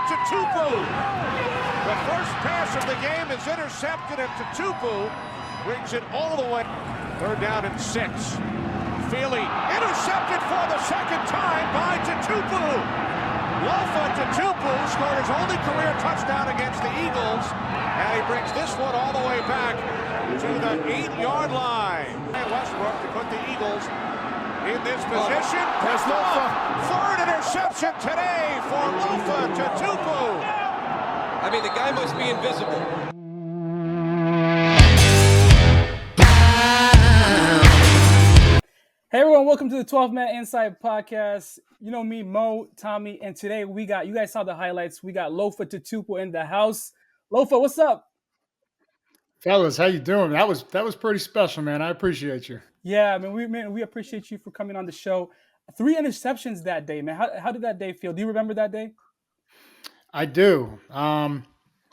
Tutupu. The first pass of the game is intercepted, and Tutupu brings it all the way. Third down and 6. Feely intercepted for the second time by Tutupu. Lofa Tutupu scored his only career touchdown against the Eagles, and he brings this one all the way back to the 8-yard line. And Westbrook to put the Eagles in this position. Third interception today for Lofa Tutupu. I mean, the guy must be invisible. Hey everyone, welcome to the 12-Man Inside Podcast. You know me, Mo, Tommy, and today we got, you guys saw the highlights, we got Lofa Tutupu in the house. Lofa, what's up? Fellas, how you doing? That was pretty special, man. I appreciate you. Yeah, we appreciate you for coming on the show. 3 interceptions that day, man. How did that day feel? Do you remember that day? I do. I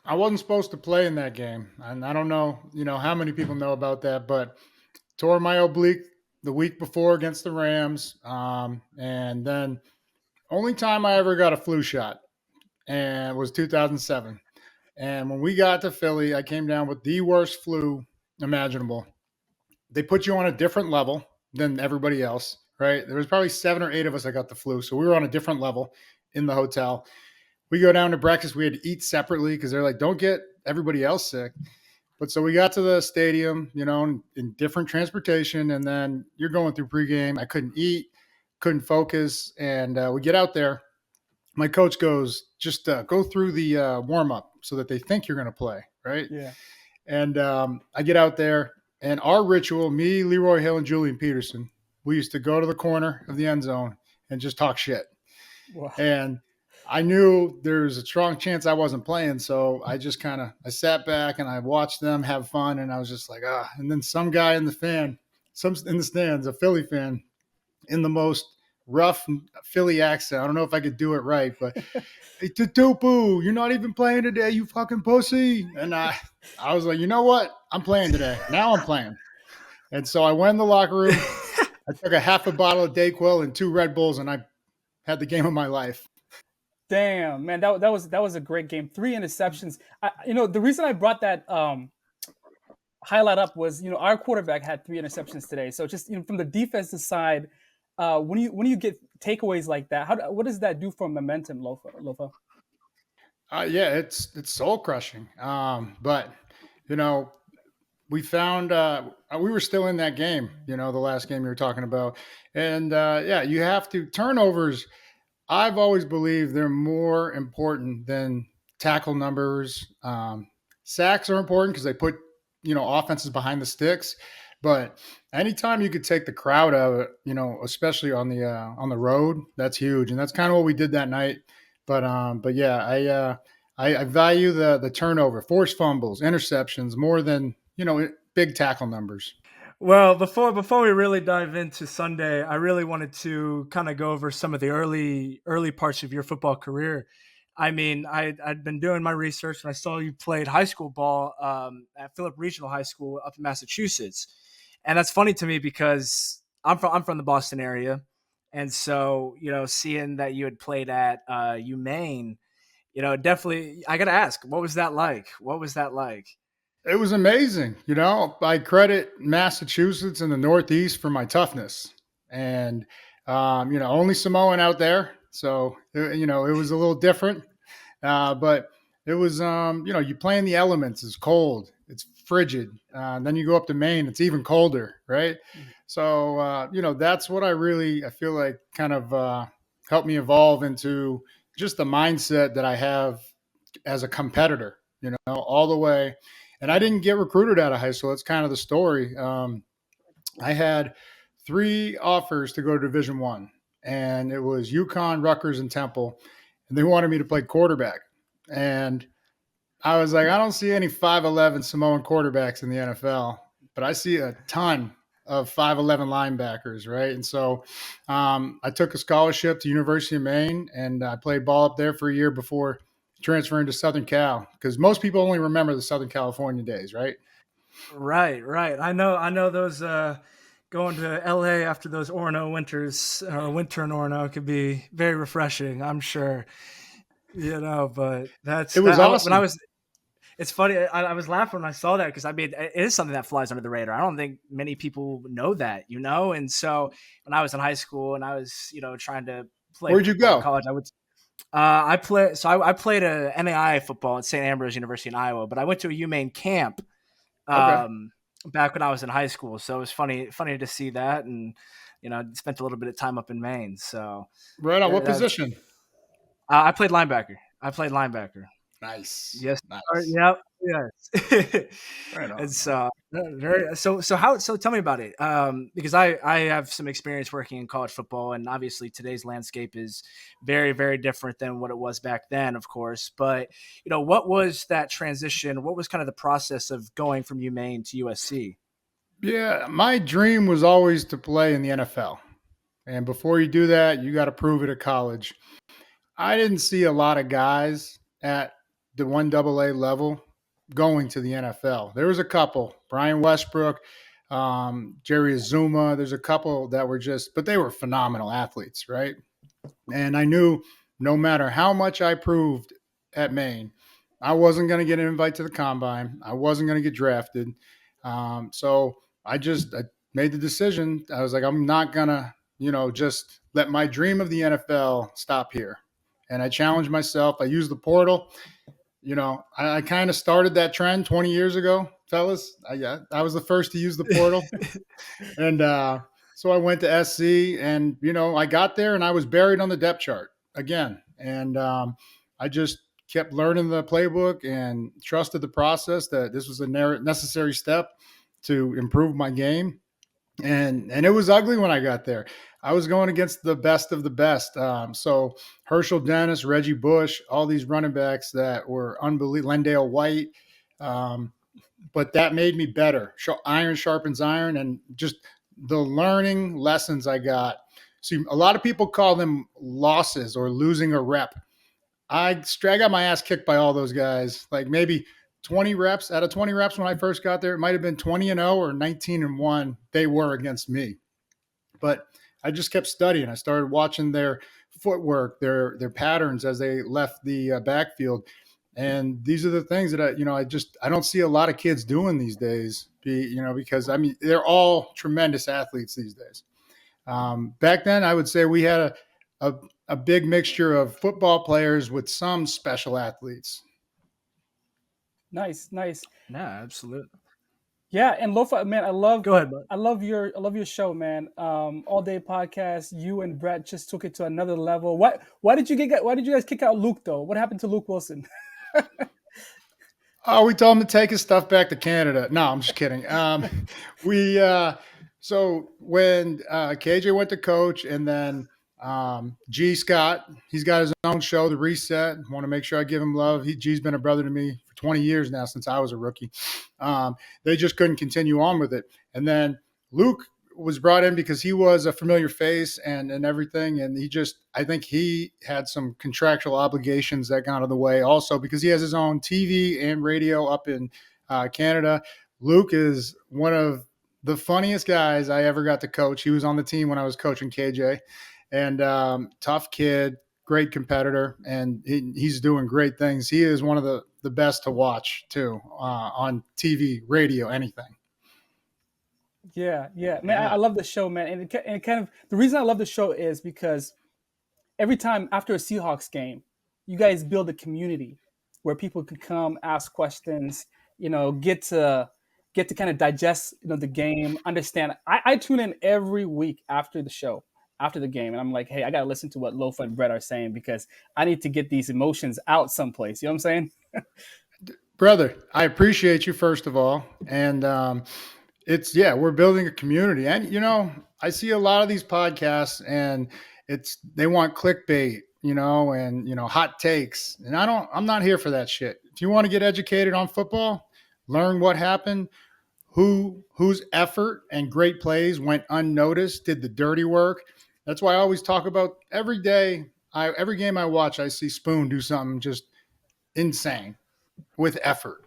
wasn't supposed to play in that game, and I don't know, how many people know about that, but tore my oblique the week before against the Rams, and then only time I ever got a flu shot, and was 2007. And when we got to Philly, I came down with the worst flu imaginable. They put you on a different level than everybody else, right? There was probably 7 or 8 of us that got the flu, so we were on a different level in the hotel. We go down to breakfast. We had to eat separately because they're like, don't get everybody else sick. But so we got to the stadium, in different transportation, and then you're going through pregame. I couldn't eat, couldn't focus, and we get out there. My coach goes, just go through the warm-up so that they think you're going to play, right? Yeah. And I get out there, and our ritual, me, Leroy Hill, and Julian Peterson, we used to go to the corner of the end zone and just talk shit. Wow. And I knew there was a strong chance I wasn't playing, so I just I sat back and I watched them have fun, and I was just like, And then some guy in the stands, a Philly fan, in the most rough Philly accent. I don't know if I could do it right, but hey, Tutupu, you're not even playing today, you fucking pussy. And I was like, you know what? I'm playing today. Now I'm playing. And so I went in the locker room. I took a half a bottle of Dayquil and 2 Red Bulls, and I had the game of my life. Damn, man, that was a great game. 3 interceptions. The reason I brought that highlight up was, our quarterback had 3 interceptions today. So just from the defensive side, when you get takeaways like that, what does that do for momentum, Lofa? Yeah, it's soul crushing. But we found we were still in that game. The last game you were talking about, and you have to turnovers. I've always believed they're more important than tackle numbers. Sacks are important because they put, offenses behind the sticks. But anytime you could take the crowd out of it, especially on the road, that's huge. And that's kind of what we did that night. But yeah, I value the turnover, forced fumbles, interceptions more than, big tackle numbers. Well, before we really dive into Sunday, I really wanted to kind of go over some of the early parts of your football career. I mean, I'd been doing my research and I saw you played high school ball at Phillip Regional High School up in Massachusetts, and that's funny to me because I'm from the Boston area, and so seeing that you had played at UMaine, definitely I got to ask, what was that like? It was amazing. I credit Massachusetts and the Northeast for my toughness, and only Samoan out there. So, it was a little different, but it was, you play in the elements. It's cold, it's frigid. Then you go up to Maine, it's even colder. Right. So, that's what I feel like kind of helped me evolve into just the mindset that I have as a competitor, all the way. And I didn't get recruited out of high school. That's kind of the story. I had 3 offers to go to Division I, and it was UConn, Rutgers, and Temple, and they wanted me to play quarterback. And I was like, I don't see any 5'11" Samoan quarterbacks in the NFL, but I see a ton of 5'11" linebackers, right? And so I took a scholarship to University of Maine, and I played ball up there for a year before transferring to Southern Cal, because most people only remember the Southern California days, right? Right. I know those going to LA after those Orono winters, winter in Orono could be very refreshing, I'm sure. But It was when I awesome. was. It's funny. I was laughing when I saw that because I mean it is something that flies under the radar. I don't think many people know that, And so when I was in high school and I was, trying to play Where'd you football in go? college, I would. I played a NAI football at St. Ambrose University in Iowa, but I went to a UMaine camp Okay. back when I was in high school. So it was funny to see that, and spent a little bit of time up in Maine. So Right on. that, What that was, position? I played linebacker. Nice. Yes. Nice. Yep. Yes. Right on. And so, so tell me about it. Because I have some experience working in college football, and obviously today's landscape is very, very different than what it was back then, of course. But what was that transition? What was kind of the process of going from UMaine to USC? Yeah, my dream was always to play in the NFL. And before you do that, you got to prove it at college. I didn't see a lot of guys at the 1AA level going to the NFL. There was a couple, Brian Westbrook, Jerry Azuma. There's a couple that were but they were phenomenal athletes, right? And I knew no matter how much I proved at Maine, I wasn't going to get an invite to the combine. I wasn't going to get drafted. So I made the decision. I was like, I'm not going to, just let my dream of the NFL stop here. And I challenged myself. I used the portal. I kind of started that trend 20 years ago, fellas. I was the first to use the portal. And so I went to SC, and I got there, and I was buried on the depth chart again. And I just kept learning the playbook and trusted the process that this was a necessary step to improve my game. And it was ugly when I got there. I was going against the best of the best. So Herschel Dennis, Reggie Bush, all these running backs that were unbelievable. Lendale White. But that made me better. Iron sharpens iron, and just the learning lessons I got. See, a lot of people call them losses or losing a rep. I got my ass kicked by all those guys. Like maybe 20 reps out of 20 reps when I first got there, it might have been 20-0 or 19-1. They were against me, but I just kept studying. I started watching their footwork, their patterns as they left the backfield. And these are the things that I don't see a lot of kids doing these days, because I mean, they're all tremendous athletes these days. Back then I would say we had a big mixture of football players with some special athletes. Nice. Yeah, absolutely. Yeah, and Lofa, man, Go ahead, bud. I love your show, man. All day podcast. You and Brett just took it to another level. Why did you guys kick out Luke though? What happened to Luke Wilson? Oh, we told him to take his stuff back to Canada. No, I'm just kidding. So when KJ went to coach, and then G Scott, he's got his own show, The Reset. Want to make sure I give him love. G's been a brother to me for 20 years now, since I was a rookie. They just couldn't continue on with it. And then Luke was brought in because he was a familiar face and everything. And I think he had some contractual obligations that got in the way also, because he has his own TV and radio up in Canada. Luke is one of the funniest guys I ever got to coach. He was on the team when I was coaching KJ, and tough kid, great competitor, and he's doing great things. He is one of the best to watch too, on TV, radio, anything. Yeah, man, I love the show, man, and kind of the reason I love the show is because every time after a Seahawks game, you guys build a community where people can come ask questions, get to kind of digest, the game, understand. I tune in every week after the show, after the game, and I'm like, hey, I gotta listen to what Lofa and Brett are saying because I need to get these emotions out someplace. You know what I'm saying? Brother, I appreciate you first of all, and we're building a community, and I see a lot of these podcasts, and they want clickbait, and hot takes, and I'm not here for that shit. If you want to get educated on football, learn what happened, whose effort and great plays went unnoticed, did the dirty work. That's why I always talk about every game I watch, I see Spoon do something just insane with effort.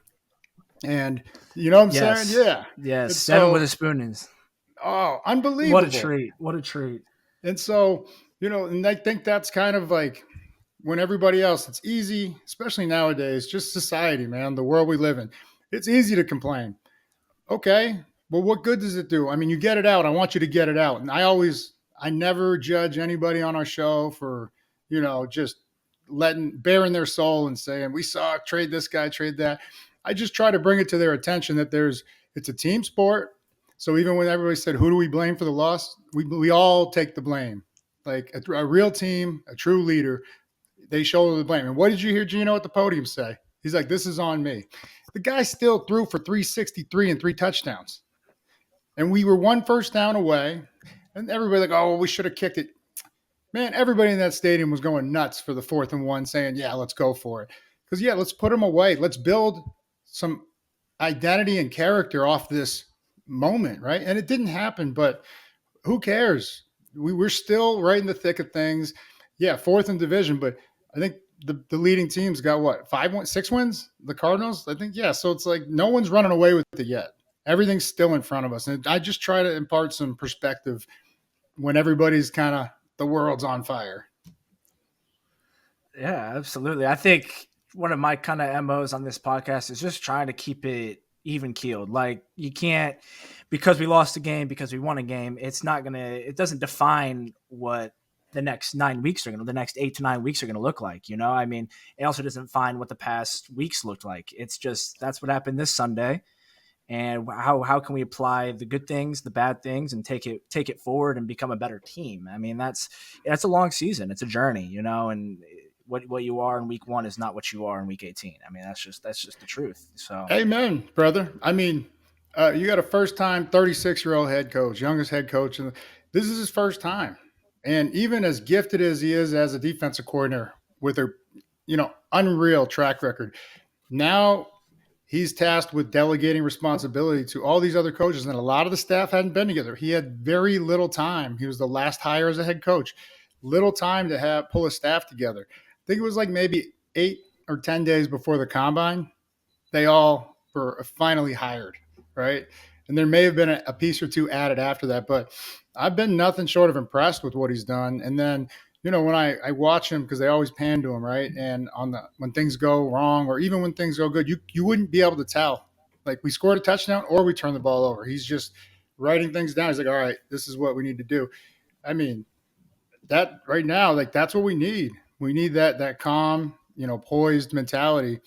And you know what I'm saying? Yeah. Yes. And Seven with a spoon is. Oh, unbelievable. What a treat. What a treat. And so, and I think that's kind of like when everybody else, it's easy, especially nowadays, just society, man, the world we live in. It's easy to complain. Okay, well, what good does it do? I mean, you get it out. I want you to get it out. And I never judge anybody on our show for, just bearing their soul and saying, we suck, trade this guy, trade that. I just try to bring it to their attention that it's a team sport. So even when everybody said, who do we blame for the loss? We all take the blame. Like a real team, a true leader, they shoulder the blame. And what did you hear Gino at the podium say? He's like, this is on me. The guy still threw for 363 and 3 touchdowns. And we were 1 first down away. And everybody like, oh, we should have kicked it. Man, everybody in that stadium was going nuts for the 4th and 1 saying, yeah, let's go for it. Because, yeah, let's put them away. Let's build some identity and character off this moment, right? And it didn't happen, but who cares? We're still right in the thick of things. Yeah, 4th in division, but I think the leading team's got what, 6 wins? The Cardinals, I think. Yeah. So it's like no one's running away with it yet. Everything's still in front of us. And I just try to impart some perspective when everybody's kind of, the world's on fire. Yeah, absolutely. I think one of my kind of MOs on this podcast is just trying to keep it even keeled. Like you can't, because we lost a game, because we won a game, it doesn't define what the next 9 weeks the next 8 to 9 weeks are going to look like. I mean, it also doesn't define what the past weeks looked like. It's just, that's what happened this Sunday. And how can we apply the good things, the bad things, and take it forward and become a better team? I mean, that's a long season. It's a journey, and what you are in week 1 is not what you are in week 18. I mean, that's just the truth. So, amen, brother. I mean, you got a first-time 36-year-old head coach, youngest head coach, and this is his first time. And even as gifted as he is as a defensive coordinator with a, unreal track record, now he's tasked with delegating responsibility to all these other coaches, and a lot of the staff hadn't been together. He had very little time. He was the last hire as a head coach. Little time to pull a staff together. I think it was like maybe 8 or 10 days before the combine, they all were finally hired, right? And there may have been a piece or two added after that, but I've been nothing short of impressed with what he's done. And then, when I watch him, because they always pan to him, right? And when things go wrong, or even when things go good, you wouldn't be able to tell. Like we scored a touchdown or we turned the ball over. He's just writing things down. He's like, all right, this is what we need to do. I mean, that right now, like that's what we need. We need that calm, poised mentality.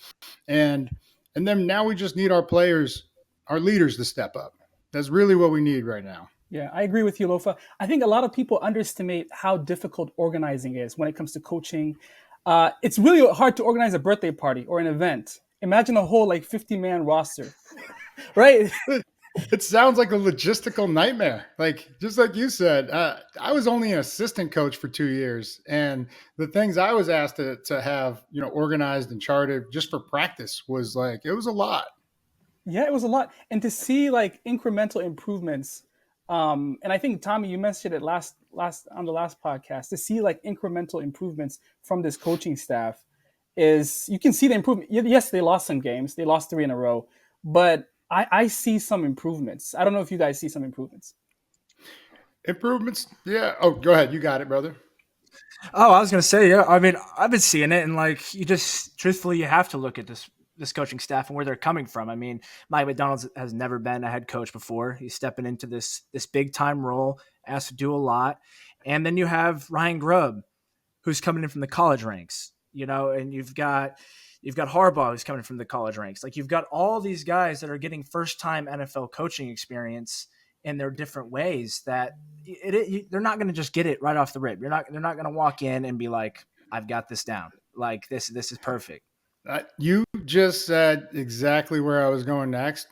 And then now we just need our players, our leaders to step up. That's really what we need right now. Yeah, I agree with you, Lofa. I think a lot of people underestimate how difficult organizing is when it comes to coaching. It's really hard to organize a birthday party or an event. Imagine a whole 50-man roster, right? It sounds like a logistical nightmare. Like, just like you said, I was only an assistant coach for 2 years. And the things I was asked to have, organized and charted just for practice was it was a lot. Yeah, it was a lot. And to see incremental improvements. And I think, Tommy, you mentioned it last on the last podcast, to see incremental improvements from this coaching staff is you can see the improvement. Yes, they lost some games. They lost 3 in a row, but I see some improvements. I don't know if you guys see some improvements. Improvements? Yeah. Oh, go ahead. You got it, brother. Oh, I was going to say, yeah, I mean, I've been seeing it, and you just, truthfully, you have to look at this coaching staff and where they're coming from. I mean, Mike McDonald has never been a head coach before. He's stepping into this big time role, asked to do a lot. And then you have Ryan Grubb, who's coming in from the college ranks, and you've got Harbaugh, who's coming from the college ranks. You've got all these guys that are getting first time NFL coaching experience in their different ways that they're not going to just get it right off the rip. They're not going to walk in and be like, I've got this down. This is perfect. You just said exactly where I was going next.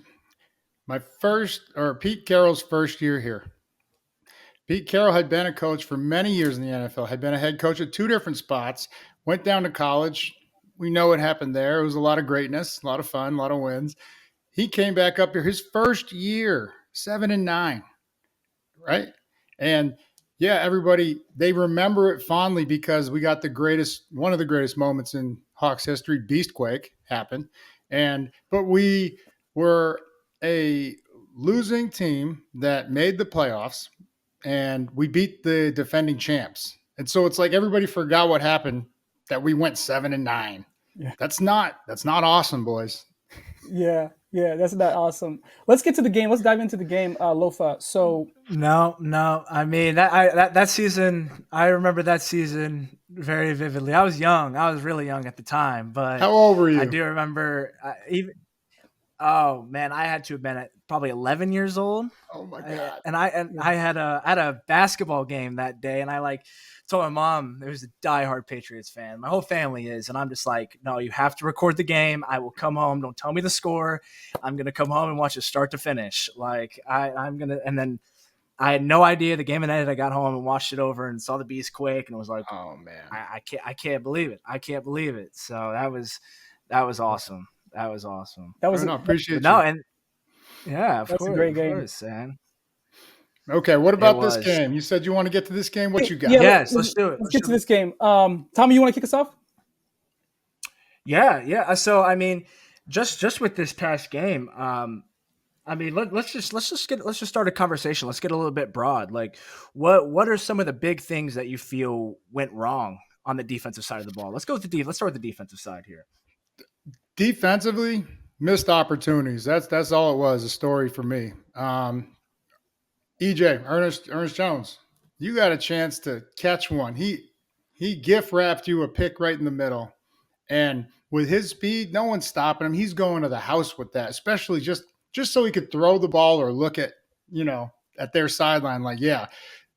Pete Carroll's first year here. Pete Carroll had been a coach for many years in the NFL, had been a head coach at 2 different spots, went down to college. We know what happened there. It was a lot of greatness, a lot of fun, a lot of wins. He came back up here his first year, 7-9, right? And yeah, everybody, they remember it fondly because we got one of the greatest moments in Hawks history, Beastquake happened. But we were a losing team that made the playoffs, and we beat the defending champs. And so it's like everybody forgot what happened that we went 7-9. Yeah. That's not awesome, boys. Yeah, that's not awesome. Let's get to the game. Let's dive into the game, Lofa. So No. I mean that season. I remember that season very vividly. I was young. I was really young at the time, but How old were you? I do remember even. Oh man, I had to have been at probably 11 years old. Oh my God. I had a basketball game that day, and I told my mom, there was a diehard Patriots fan. My whole family is, and I'm just like, no, you have to record the game. I will come home. Don't tell me the score. I'm gonna come home and watch it start to finish. I'm gonna, and then I had no idea the game ended. I got home and watched it over and saw the beast quake, and was like, Oh man, I can't believe it. I can't believe it. So that was awesome. That was awesome. that was appreciate you. No, and yeah, of That's a course, great game. of course, man. Okay, what about this was. game? You said you want to get to this game. What you got? Yeah, Yes, let's do it. Let's get to this game. Tommy, you want to kick us off? Yeah. So I mean, just with this past game, I mean, let's just start a conversation. Let's get a little bit broad. Like, what are some of the big things that you feel went wrong on the defensive side of the ball? Let's go with let's start with the defensive side here. Defensively, missed opportunities. That's all it was. A story for me. Ernest Jones, you got a chance to catch one. He gift wrapped you a pick right in the middle, and with his speed, no one's stopping him. He's going to the house with that, especially just so he could throw the ball or look at at their sideline. Like, yeah,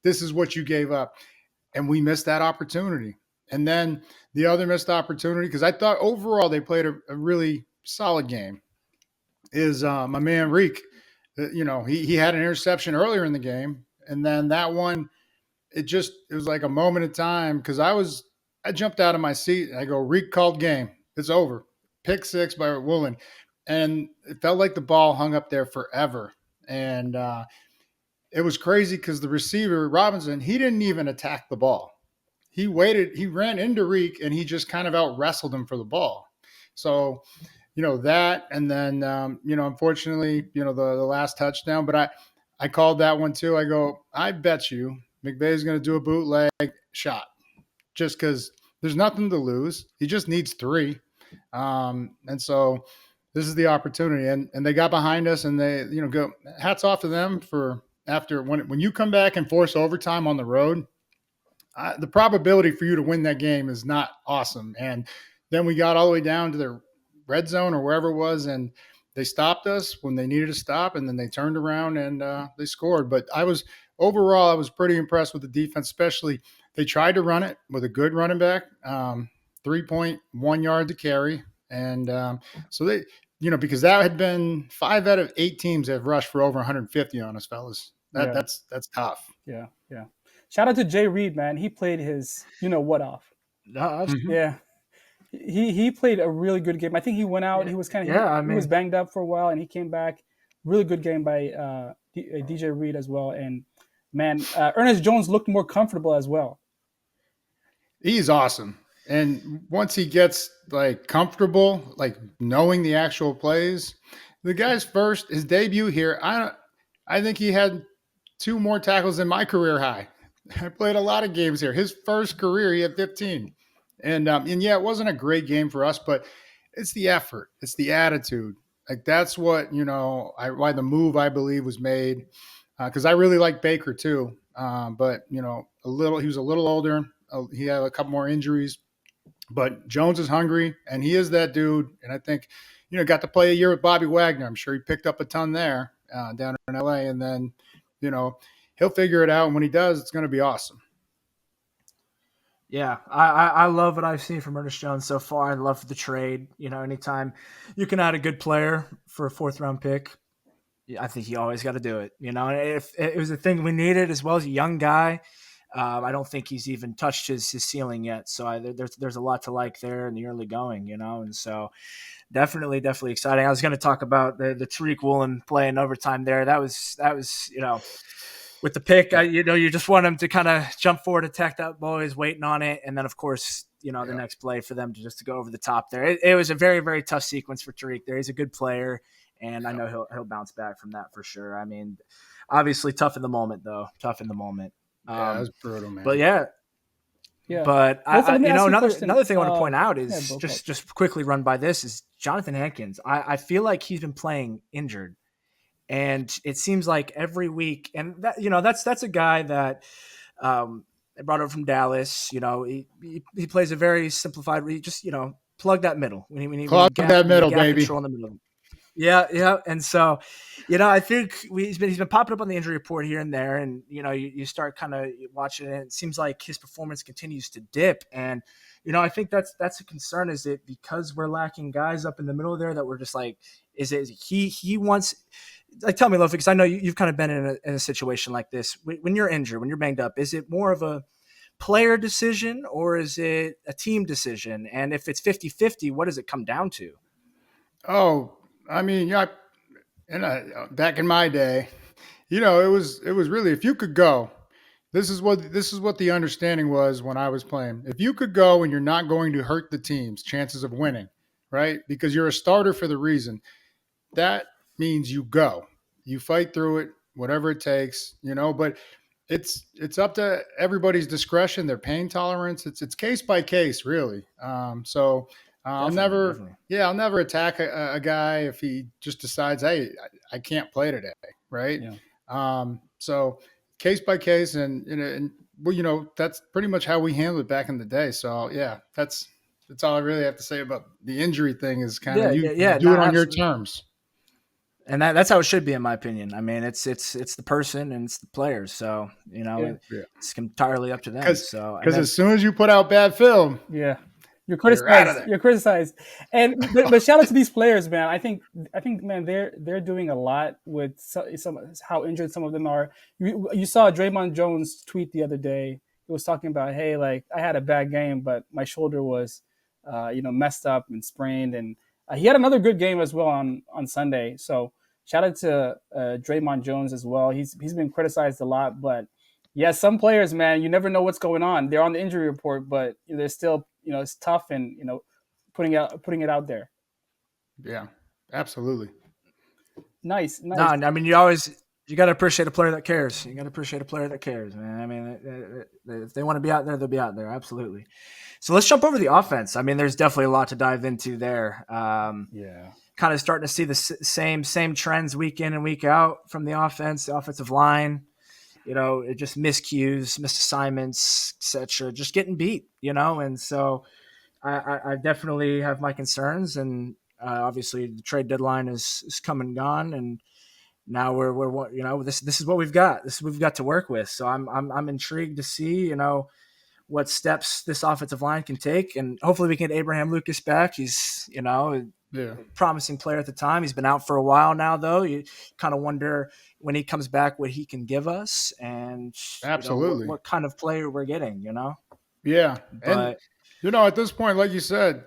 this is what you gave up, and we missed that opportunity. And then the other missed opportunity, because I thought overall they played a really solid game, is my man Reek. He had an interception earlier in the game, and then that one, it was like a moment in time, because I jumped out of my seat. I go, Reek called game. It's over. Pick six by Woolen. And it felt like the ball hung up there forever. And it was crazy because the receiver, Robinson, he didn't even attack the ball. He waited, he ran into Reek, and he just kind of out wrestled him for the ball. So, that, and then, unfortunately, the last touchdown, but I called that one too. I go, I bet you McVay's going to do a bootleg shot just because there's nothing to lose. He just needs 3. And so this is the opportunity, and they got behind us, and they, go, hats off to them for after when you come back and force overtime on the road. The probability for you to win that game is not awesome. And then we got all the way down to their red zone or wherever it was, and they stopped us when they needed to stop, and then they turned around and they scored. But I was pretty impressed with the defense, especially they tried to run it with a good running back, 3.1 yards to carry. And so they, because that had been 5 out of 8 teams have rushed for over 150 on us, fellas. That's tough. Yeah. Shout out to Jay Reed, man. He played his what off. Yeah. He played a really good game. I think he went out. He was he was banged up for a while, and he came back. Really good game by DJ Reed as well. And man, Ernest Jones looked more comfortable as well. He's awesome. And once he gets comfortable, knowing the actual plays, the guy's his debut here, I think he had 2 more tackles than my career high. I played a lot of games here. His first career, he had 15. And yeah, it wasn't a great game for us, but it's the effort. It's the attitude. That's what, why the move, I believe, was made. Because I really like Baker too. But, he was a little older. He had a couple more injuries. But Jones is hungry, and he is that dude. And I think, got to play a year with Bobby Wagner. I'm sure he picked up a ton there down in L.A. And then, he'll figure it out. And when he does, it's going to be awesome. Yeah, I love what I've seen from Ernest Jones so far. I love the trade. Anytime you can add a good player for a 4th-round pick, I think you always got to do it. If it was a thing we needed, as well as a young guy, I don't think he's even touched his ceiling yet. So there's a lot to like there in the early going, and so definitely exciting. I was going to talk about the Tariq Woolen play in overtime there. That was with the pick, you just want him to kind of jump forward, attack that ball. He's waiting on it. And then, of course, the next play for them to go over the top there. It was a very, very tough sequence for Tariq there. He's a good player, and I know he'll bounce back from that for sure. I mean, obviously tough in the moment, though. Tough in the moment. Yeah, that was brutal, man. But, yeah. Yeah. But Lofa, let me you ask know, you a question. another thing I want to point out Yeah, is go for it. just quickly run by this is Jonathan Hankins. I feel like he's been playing injured, and it seems like every week, and that that's a guy that I brought up from Dallas. He plays a very simplified. He just plug that middle when Clog that you need middle, gap baby. control in the middle. Yeah. And so, I think he's been popping up on the injury report here and there, and you start kind of watching it. And it seems like his performance continues to dip, and I think that's a concern. Is it because we're lacking guys up in the middle there that we're just like, is it he wants? Like, tell me, Lofi, because I know you've kind of been in a situation like this. When you're injured, when you're banged up, is it more of a player decision or is it a team decision? And if it's 50-50, what does it come down to? Oh, I mean, yeah, back in my day, it was really if you could go. This is what the understanding was when I was playing. If you could go and you're not going to hurt the team's chances of winning, right? Because you're a starter for the reason. That means you go. You fight through it, whatever it takes, but it's up to everybody's discretion, their pain tolerance. It's case by case, really. So I'll never, Definitely. yeah, I'll never attack a guy if he just decides, hey, I can't play today, right? Yeah. So case by case, and well, that's pretty much how we handled it back in the day. So yeah, that's all I really have to say about the injury thing. Is kind of you Yeah. do No, it on your absolutely. terms. And that's how it should be, in my opinion. I mean, it's the person and it's the players. So Yeah. Yeah, it's entirely up to them. because So and because then as soon as you put out bad film, Yeah. You're you're out of criticized. there. You're criticized. And but shout out to these players, man. I think man, they're doing a lot with some how injured some of them are. You saw Draymond Jones tweet the other day. He was talking about, hey, like I had a bad game, but my shoulder was, messed up and sprained, and he had another good game as well on Sunday. So shout out to Draymond Jones as well. He's been criticized a lot, but yeah, some players, man, you never know what's going on. They're on the injury report, but they're still, it's tough and putting it out there. Yeah, absolutely. Nice, no, nice. I mean you got to appreciate a player that cares. You got to appreciate a player that cares, man. I mean, if they want to be out there, they'll be out there. Absolutely. So let's jump over the offense. I mean, there's definitely a lot to dive into there. Yeah, Kind of starting to see the same trends week in and week out from the offense, the offensive line. It just miscues, missed assignments, etc. Just getting beat, and so I definitely have my concerns. And obviously, the trade deadline is come and gone, and now we're this is what we've got. This is what we've got to work with. So I'm intrigued to see what steps this offensive line can take, and hopefully we can get Abraham Lucas back. He's Yeah, promising player at the time. He's been out for a while now, though. You kind of wonder when he comes back what he can give us, and absolutely. what kind of player we're getting. Yeah, and But at this point, like you said,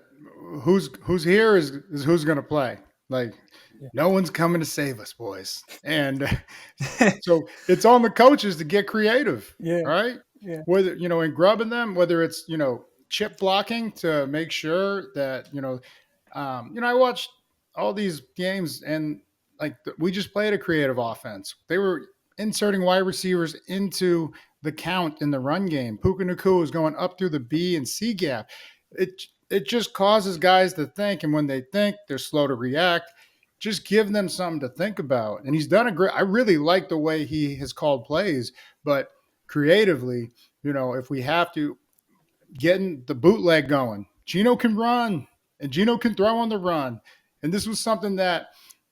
who's here is who's going to play. Like, yeah, no one's coming to save us, boys. And so it's on the coaches to get creative, yeah, right? yeah, Whether in grubbing them, whether it's chip blocking to make sure that I watched all these games and like we just played a creative offense. They were inserting wide receivers into the count in the run game. Puka Nacua is going up through the B and C gap. It just causes guys to think, and when they think, they're slow to react. Just give them something to think about. And he's done a great. I really like the way he has called plays, but creatively, if we have to getting the bootleg going, Gino can run and Gino can throw on the run. And this was something that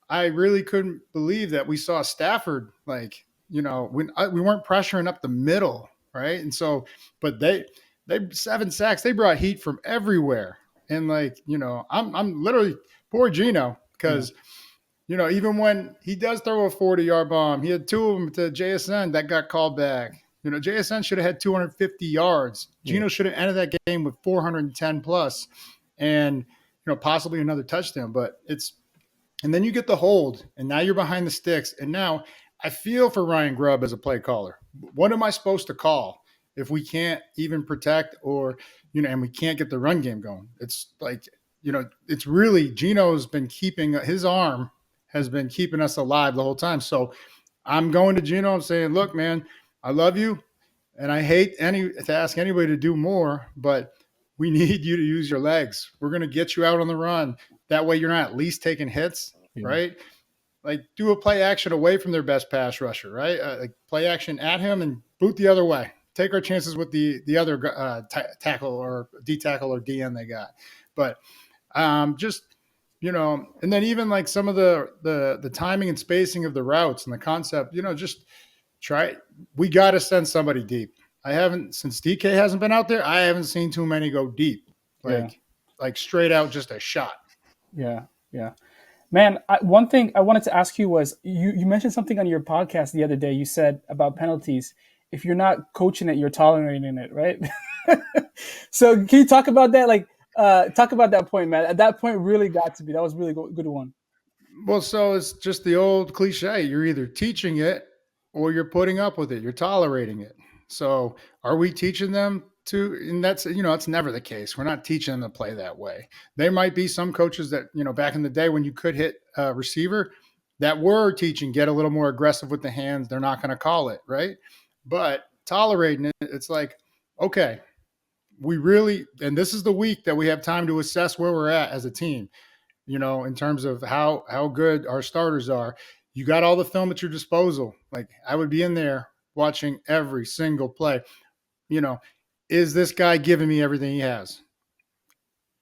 I really couldn't believe that we saw Stafford when we weren't pressuring up the middle, right? And so, but they 7 sacks. They brought heat from everywhere, and I'm literally poor Gino yeah, because even when he does throw a 40-yard bomb, he had 2 of them to JSN that got called back. JSN should have had 250 yards. yeah. Gino should have ended that game with 410 plus, and possibly another touchdown. But and then you get the hold, and now you're behind the sticks. And now I feel for Ryan Grubb as a play caller. What am I supposed to call if we can't even protect and we can't get the run game going? It's like, it's really Gino's been keeping his arm has been keeping us alive the whole time. So I'm going to Gino and saying, look, man, I love you. and I hate to ask anybody to do more, but we need you to use your legs. We're going to get you out on the run. That way you're not at least taking hits, right? Like do a play action away from their best pass rusher, right? Like play action at him and boot the other way. Take our chances with the other tackle or D tackle or DN they got. But just and then even like some of the timing and spacing of the routes and the concept, just try. We got to send somebody deep. I haven't since DK hasn't been out there. I haven't seen too many go deep, like straight out just a shot. Yeah. Man, one thing I wanted to ask you was you mentioned something on your podcast the other day. You said about penalties. If you're not coaching it, you're tolerating it, right? So can you talk about that? Like, talk about that point, man. At that point, really got to be. That was really good one. Well, so it's just the old cliche. You're either teaching it or you're putting up with it. You're tolerating it. So are we teaching them to, and that's, it's never the case. We're not teaching them to play that way. There might be some coaches that, back in the day when you could hit a receiver that were teaching, get a little more aggressive with the hands. They're not going to call it, right? But tolerating it, it's like, okay, and this is the week that we have time to assess where we're at as a team, in terms of how good our starters are. You got all the film at your disposal. Like I would be in there watching every single play. Is this guy giving me everything he has?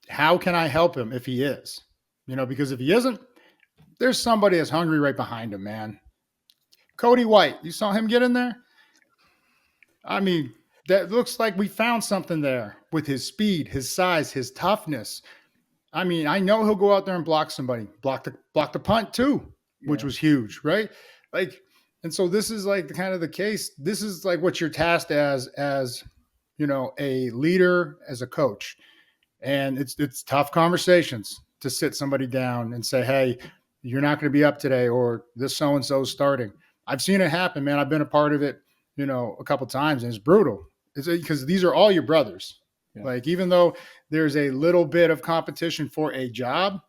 How can I help him if he is? Because if he isn't, there's somebody that's hungry right behind him, man. Cody White, you saw him get in there? I mean, that looks like we found something there with his speed, his size, his toughness. I mean, I know he'll go out there and block somebody, block the punt too, which was huge, right? Like, and so this is like the case. This is like what you're tasked as a leader, as a coach. And it's tough conversations to sit somebody down and say, hey, you're not going to be up today, or this so-and-so is starting. I've seen it happen, man. I've been a part of it, a couple times, and it's brutal. It's because these are all your brothers. Yeah. Like, even though there's a little bit of competition for a job,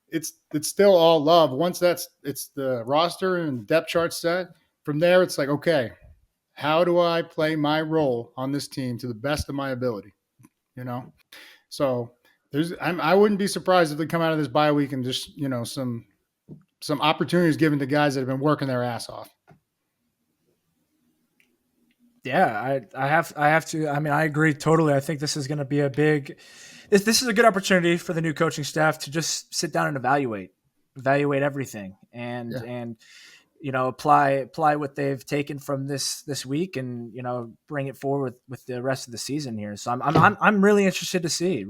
it's still all love. Once it's the roster and depth chart set, from there, it's like, okay, how do I play my role on this team to the best of my ability? So I wouldn't be surprised if they come out of this bye week and just, some opportunities given to guys that have been working their ass off. Yeah, I have to. I mean, I agree totally. I think this is going to be this is a good opportunity for the new coaching staff to just sit down and evaluate everything and apply what they've taken from this week and bring it forward with the rest of the season here. So I'm really interested to see,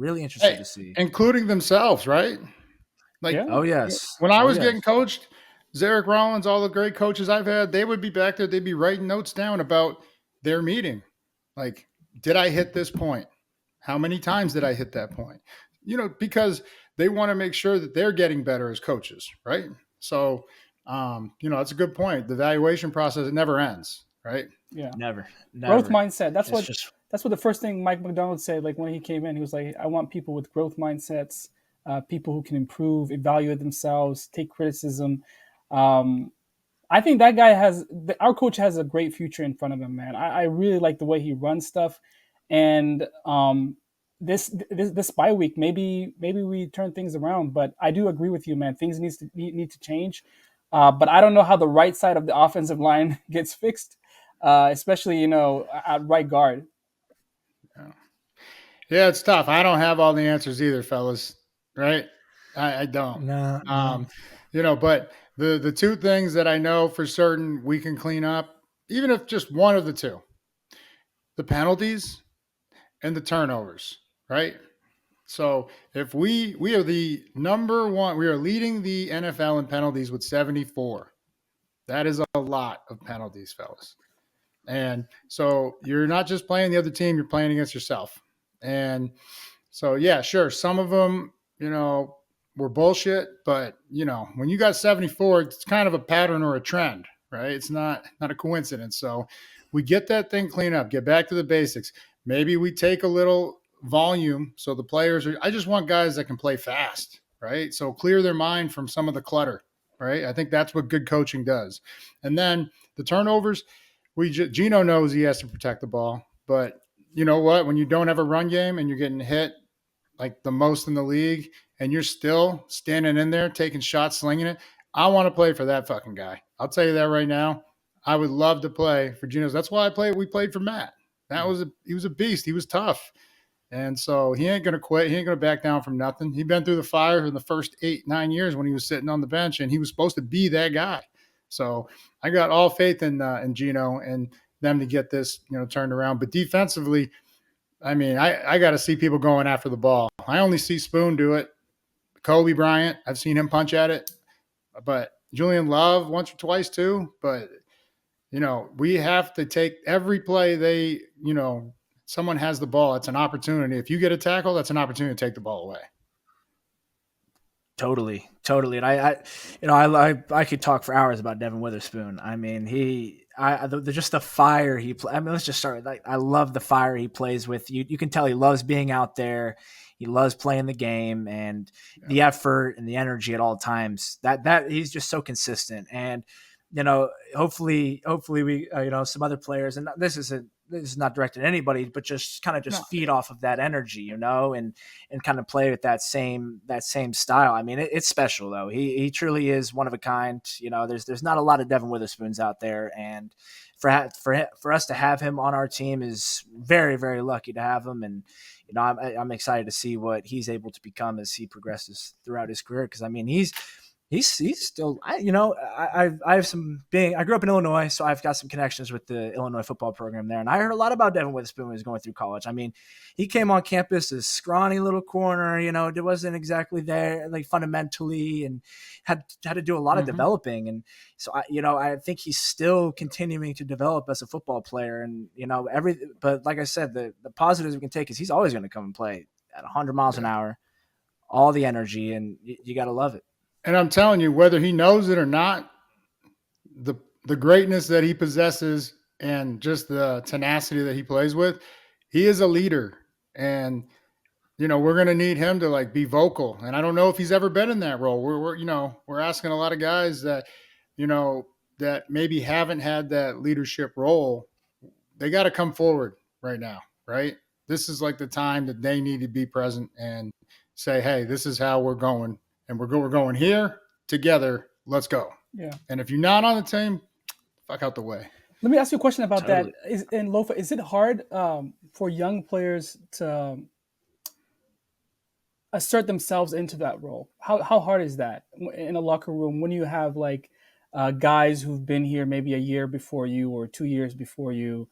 including themselves, right? Like, oh yes, when I was getting coached, Zarek Rollins, all the great coaches I've had, they would be back there. They'd be writing notes down about their meeting. Like, did I hit this point? How many times did I hit that point? Because they want to make sure that they're getting better as coaches, right? So, that's a good point. The evaluation process, it never ends, right? Yeah, never. Growth mindset. That's what the first thing Mike McDonald said. Like when he came in, he was like, "I want people with growth mindsets, people who can improve, evaluate themselves, take criticism." I think that guy our coach has a great future in front of him, man. I really like the way he runs stuff, and this bye week, maybe we turn things around. But I do agree with you, man. Things need to change. But I don't know how the right side of the offensive line gets fixed, especially at right guard. Yeah, it's tough. I don't have all the answers either, fellas. Right? I don't. No. But the two things that I know for certain we can clean up, even if just one of the two, the penalties and the turnovers, right? So if we are the number one, we are leading the NFL in penalties with 74. That is a lot of penalties, fellas. And so you're not just playing the other team, you're playing against yourself. And so, yeah, sure. Some of them, were bullshit, but when you got 74, it's kind of a pattern or a trend, right? It's not a coincidence. So we get that thing cleaned up, get back to the basics. Maybe we take a little volume. So the players I just want guys that can play fast, right? So clear their mind from some of the clutter, right? I think that's what good coaching does. And then the turnovers, Gino knows he has to protect the ball, but you know what? When you don't have a run game and you're getting hit like the most in the league, and you're still standing in there, taking shots, slinging it, I want to play for that fucking guy. I'll tell you that right now. I would love to play for Gino's. That's why we played for Matt. He was a beast. He was tough. And so he ain't going to quit. He ain't going to back down from nothing. He'd been through the fire in the first 8-9 years when he was sitting on the bench, and he was supposed to be that guy. So I got all faith in Gino and them to get this, turned around. But defensively, I mean, I got to see people going after the ball. I only see Spoon do it. Kobe Bryant, I've seen him punch at it. But Julian Love once or twice too. But, we have to take every play someone has the ball. It's an opportunity. If you get a tackle, that's an opportunity to take the ball away. Totally. And I could talk for hours about Devin Witherspoon. I mean, just the fire he plays. I mean, let's just start. I love the fire he plays with. You can tell he loves being out there. He loves playing the game and the effort and the energy at all times. That he's just so consistent. And hopefully we some other players. And this is not directed at anybody, but just kind of feed off of that energy, and kind of play with that same style. I mean, it's special though. He truly is one of a kind. There's not a lot of Devin Witherspoons out there, and for us to have him on our team is very, very lucky to have him. And I'm excited to see what he's able to become as he progresses throughout his career. Because I mean, he's still, I have I grew up in Illinois, so I've got some connections with the Illinois football program there. And I heard a lot about Devin Witherspoon when he was going through college. I mean, he came on campus as scrawny little corner, it wasn't exactly there like fundamentally, and had to do a lot of developing. And so, I think he's still continuing to develop as a football player. And, but like I said, the positives we can take is he's always going to come and play at 100 miles an hour, all the energy, and you got to love it. And I'm telling you, whether he knows it or not, the greatness that he possesses and just the tenacity that he plays with, he is a leader. And, we're going to need him to be vocal. And I don't know if he's ever been in that role. We're asking a lot of guys that, that maybe haven't had that leadership role. They got to come forward right now, right? This is the time that they need to be present and say, hey, this is how we're going. And we're going here together. Let's go. Yeah. And if you're not on the team, fuck out the way. Let me ask you a question about that. In Lofa, is it hard for young players to assert themselves into that role? How hard is that in a locker room when you have guys who've been here maybe a year before you or 2 years before you?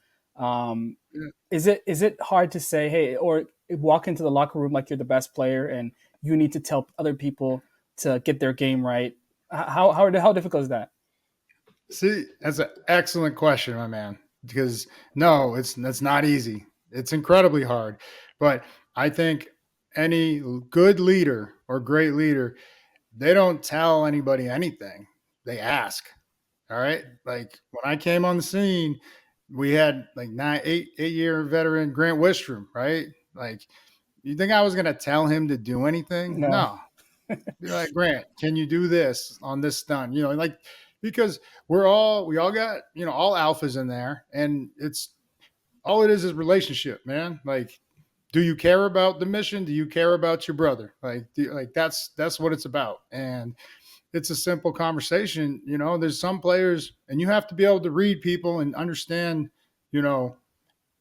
Is it hard to say, hey, or walk into the locker room like you're the best player and you need to tell other people to get their game right? How difficult is that? See, that's an excellent question, my man, because no, that's not easy. It's incredibly hard. But I think any good leader or great leader, they don't tell anybody anything. They ask. All right. When I came on the scene, we had 8-year veteran Grant Wistrom, right? You think I was going to tell him to do anything? No. Be like, Grant, can you do this on this stunt? Because we all got, all alphas in there, and it's all it is relationship, man. Do you care about the mission? Do you care about your brother? That's what it's about. And it's a simple conversation. There's some players, and you have to be able to read people and understand,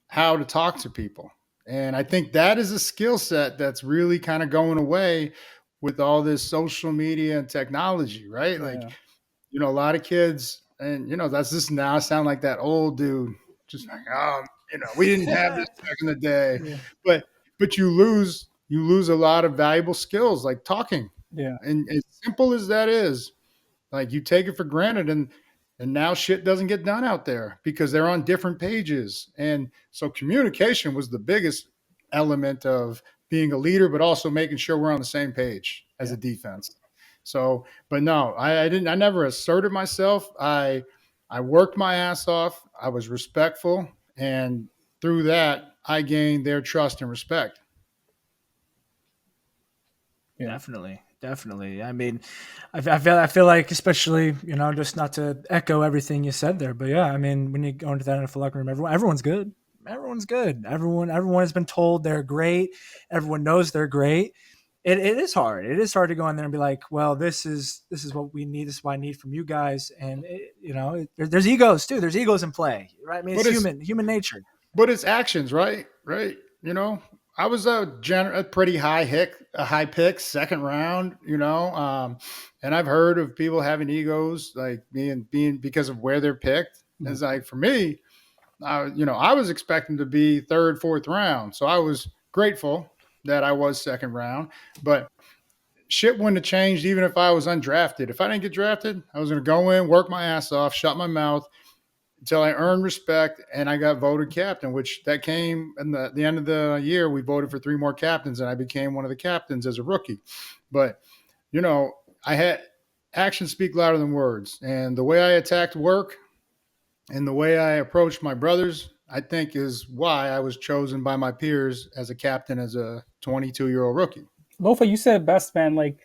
how to talk to people. And I think that is a skill set that's really kind of going away with all this social media and technology, right? A lot of kids, and, that's just now I sound like that old dude, just we didn't have this back in the day. Yeah. But you lose a lot of valuable skills like talking. Yeah. And as simple as that is, you take it for granted, and now shit doesn't get done out there because they're on different pages. And so communication was the biggest element of being a leader, but also making sure we're on the same page as a defense. So, but no, I never asserted myself. I worked my ass off. I was respectful. And through that, I gained their trust and respect. Yeah. Definitely. I mean, I feel like, especially, just not to echo everything you said there, but yeah, I mean, when you go into that NFL locker room, everyone's good. Everyone's good. Everyone has been told they're great. Everyone knows they're great. It is hard. It is hard to go in there and be like, well, this is what we need. This is what I need from you guys. And there's egos too. There's egos in play, right? I mean, But it's it's human nature. but it's actions, right? Right. I was a pretty a high pick, second round. And I've heard of people having egos like being because of where they're picked. It's like for me, I was expecting to be third, fourth round, so I was grateful that I was second round. But shit wouldn't have changed even if I was undrafted. If I didn't get drafted, I was going to go in, work my ass off, shut my mouth until I earned respect, and I got voted captain. Which that came in the end of the year. We voted for 3 more captains, and I became one of the captains as a rookie. But I had actions speak louder than words, and the way I attacked work and the way I approached my brothers, I think, is why I was chosen by my peers as a captain as a 22-year-old rookie. Lofa, you said it best, man. Like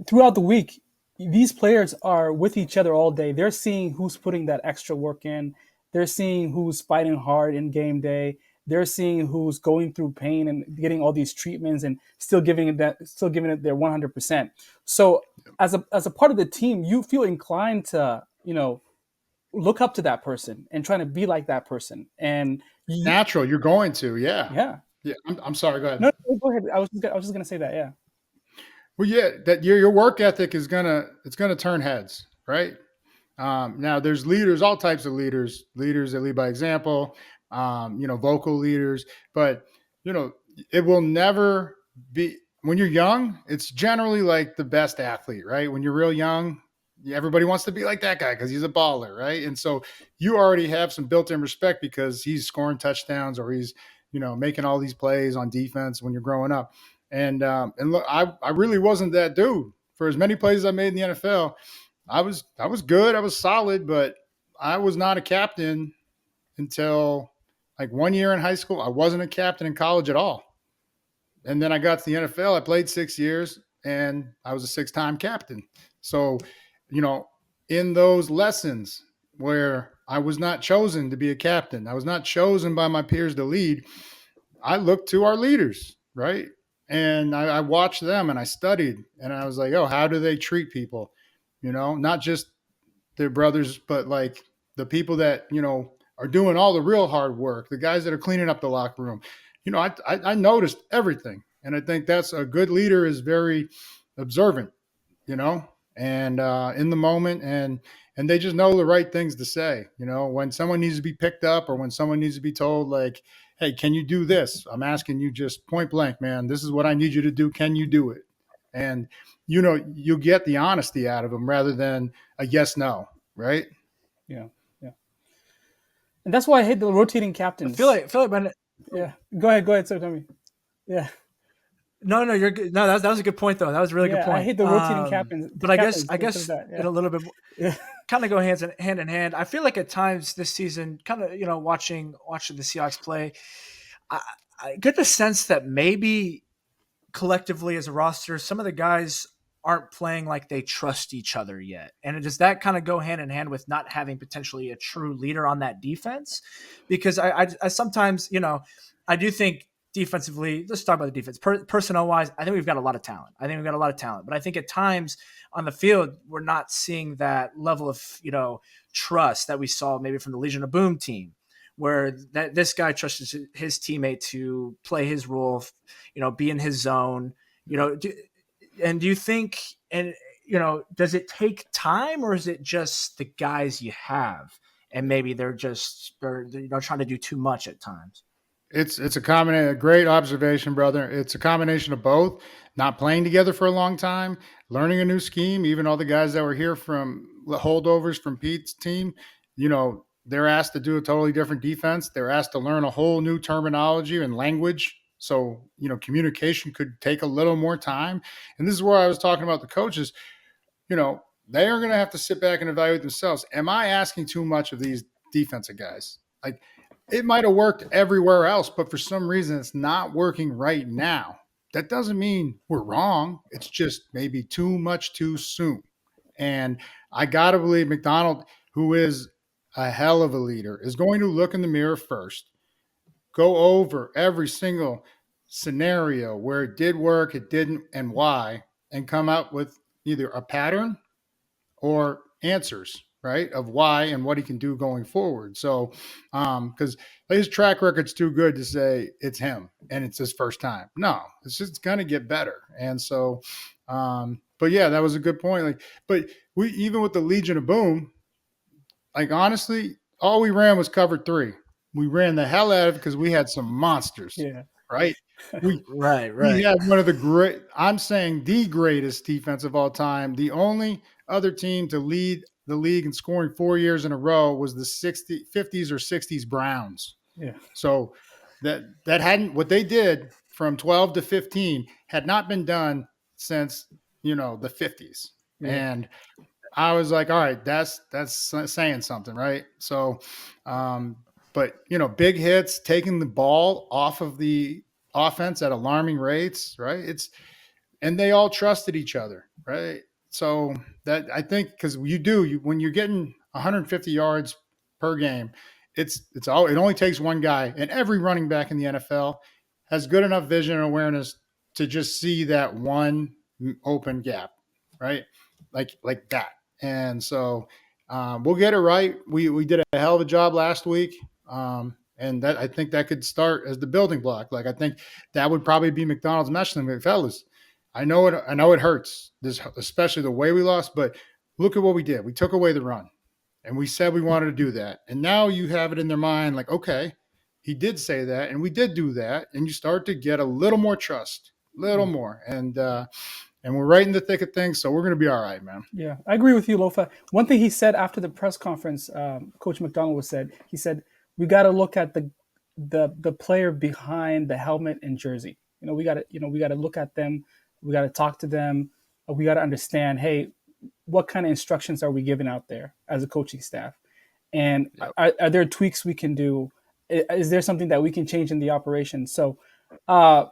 throughout the week, these players are with each other all day. They're seeing who's putting that extra work in. They're seeing who's fighting hard in game day. They're seeing who's going through pain and getting all these treatments and still giving it their 100%. So as a part of the team, you feel inclined to look up to that person and trying to be like that person. And Natural, you're going to, yeah. yeah. Yeah, I'm sorry. Go ahead. No, go ahead. I was just gonna say that. Yeah. Well, yeah, that your work ethic is gonna turn heads, right? Now, there's leaders, all types of leaders that lead by example, vocal leaders, but it will never be when you're young. It's generally like the best athlete, right? When you're real young, everybody wants to be like that guy because he's a baller, right? And so you already have some built-in respect because he's scoring touchdowns or he's making all these plays on defense when you're growing up. And look, I really wasn't that dude. For as many plays as I made in the NFL, I was good, I was solid, but I was not a captain until like 1 year in high school. I wasn't a captain in college at all. And then I got to the NFL. I played 6 years and I was a 6-time captain. So, in those lessons where I was not chosen to be a captain, I was not chosen by my peers to lead, I looked to our leaders, right? And I watched them and I studied and I was like, oh, how do they treat people? Not just their brothers, but like the people that, are doing all the real hard work, the guys that are cleaning up the locker room. I noticed everything. And I think that's a good leader is very observant, and in the moment, and they just know the right things to say. When someone needs to be picked up or when someone needs to be told, like, hey, can you do this? I'm asking you just point blank, man, this is what I need you to do. Can you do it? And, you get the honesty out of them rather than a yes, no, right? Yeah. Yeah. And that's why I hate the rotating captains. I feel like when yeah. Go ahead. So tell me. Yeah. No, you're good. No, that was a good point though. That was a really good point. I hate the rotating captains. But I guess that, in a little bit kind of go hand in hand. I feel like at times this season, kind of watching the Seahawks play, I get the sense that maybe collectively as a roster, some of the guys aren't playing like they trust each other yet. And does that kind of go hand in hand with not having potentially a true leader on that defense? Because I sometimes, I do think defensively, let's talk about the defense. Personnel wise, I think we've got a lot of talent. But I think at times on the field, we're not seeing that level of, trust that we saw maybe from the Legion of Boom team, where this guy trusts his teammate to play his role, be in his zone, and do you think, does it take time or is it just the guys you have and maybe they're trying to do too much at times? It's a combination. Great observation, brother. It's a combination of both. Not playing together for a long time, learning a new scheme. Even all the guys that were here from the holdovers from Pete's team, they're asked to do a totally different defense. They're asked to learn a whole new terminology and language. So, communication could take a little more time. And this is where I was talking about the coaches. They are going to have to sit back and evaluate themselves. Am I asking too much of these defensive guys? Like, it might have worked everywhere else, but for some reason it's not working right now. that doesn't mean we're wrong. It's just maybe too much too soon. And I got to believe McDonald, who is a hell of a leader, is going to look in the mirror first, go over every single scenario where it did work, it didn't, and why, and come up with either a pattern or answers, right, of why and what he can do going forward. So, because his track record's too good to say it's him and it's his first time. No, it's just going to get better. And so, but yeah, that was a good point. Like, but we, even with the Legion of Boom, like honestly, all we ran was cover 3. We ran the hell out of it because we had some monsters. Yeah. Right. Right. We had one of the great, I'm saying the greatest defense of all time. The only other team to lead the league in scoring 4 years in a row was the 50s or 60s Browns. Yeah. So that hadn't, what they did from 12 to 15 had not been done since, the 50s. Yeah. And I was like, all right, that's saying something, right? So, but big hits, taking the ball off of the offense at alarming rates, right? And they all trusted each other, right? So that, I think, because when you're getting 150 yards per game, it only takes one guy, and every running back in the NFL has good enough vision and awareness to just see that one open gap, right? Like that. And so we'll get it right. We did a hell of a job last week. And that, I think that could start as the building block. Like, I think that would probably be McDonald's messaging. Fellas, I know it hurts, especially the way we lost, but look at what we did. We took away the run, and we said we wanted to do that. And now you have it in their mind, like, okay, he did say that, and we did do that. And you start to get a little more trust, more. And we're right in the thick of things, so we're going to be all right, man. Yeah, I agree with you, Lofa. One thing he said after the press conference, Coach McDonald he said, we got to look at the player behind the helmet and jersey. We got to look at them. We got to talk to them. We got to understand, hey, what kind of instructions are we giving out there as a coaching staff? And are there tweaks we can do? Is there something that we can change in the operation? So I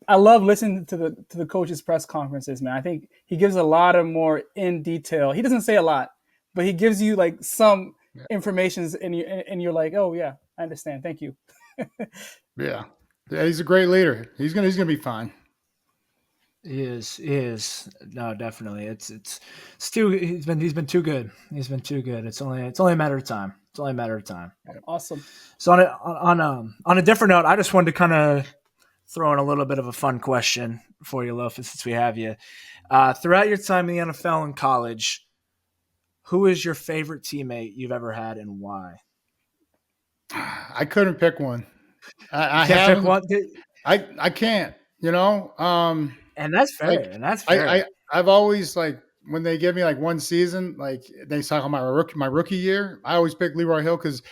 love listening to the coach's press conferences, man. I think he gives a lot of more in detail. He doesn't say a lot, but he gives you like some information, and you're like, oh yeah, I understand. Thank you. Yeah, he's a great leader. He's gonna be fine. He is. No, definitely. It's too. He's been too good. He's been too good. It's only a matter of time. It's only a matter of time. Awesome. So on a different note, I just wanted to kind of throw in a little bit of a fun question for you, Lofa, since we have you. Throughout your time in the NFL and college, who is your favorite teammate you've ever had, and why? I couldn't pick one. I can't pick one. I can't. And that's fair. Like, and that's fair. I've always, like, when they give me like one season, like they talk about my rookie year, I always pick Leroy Hill because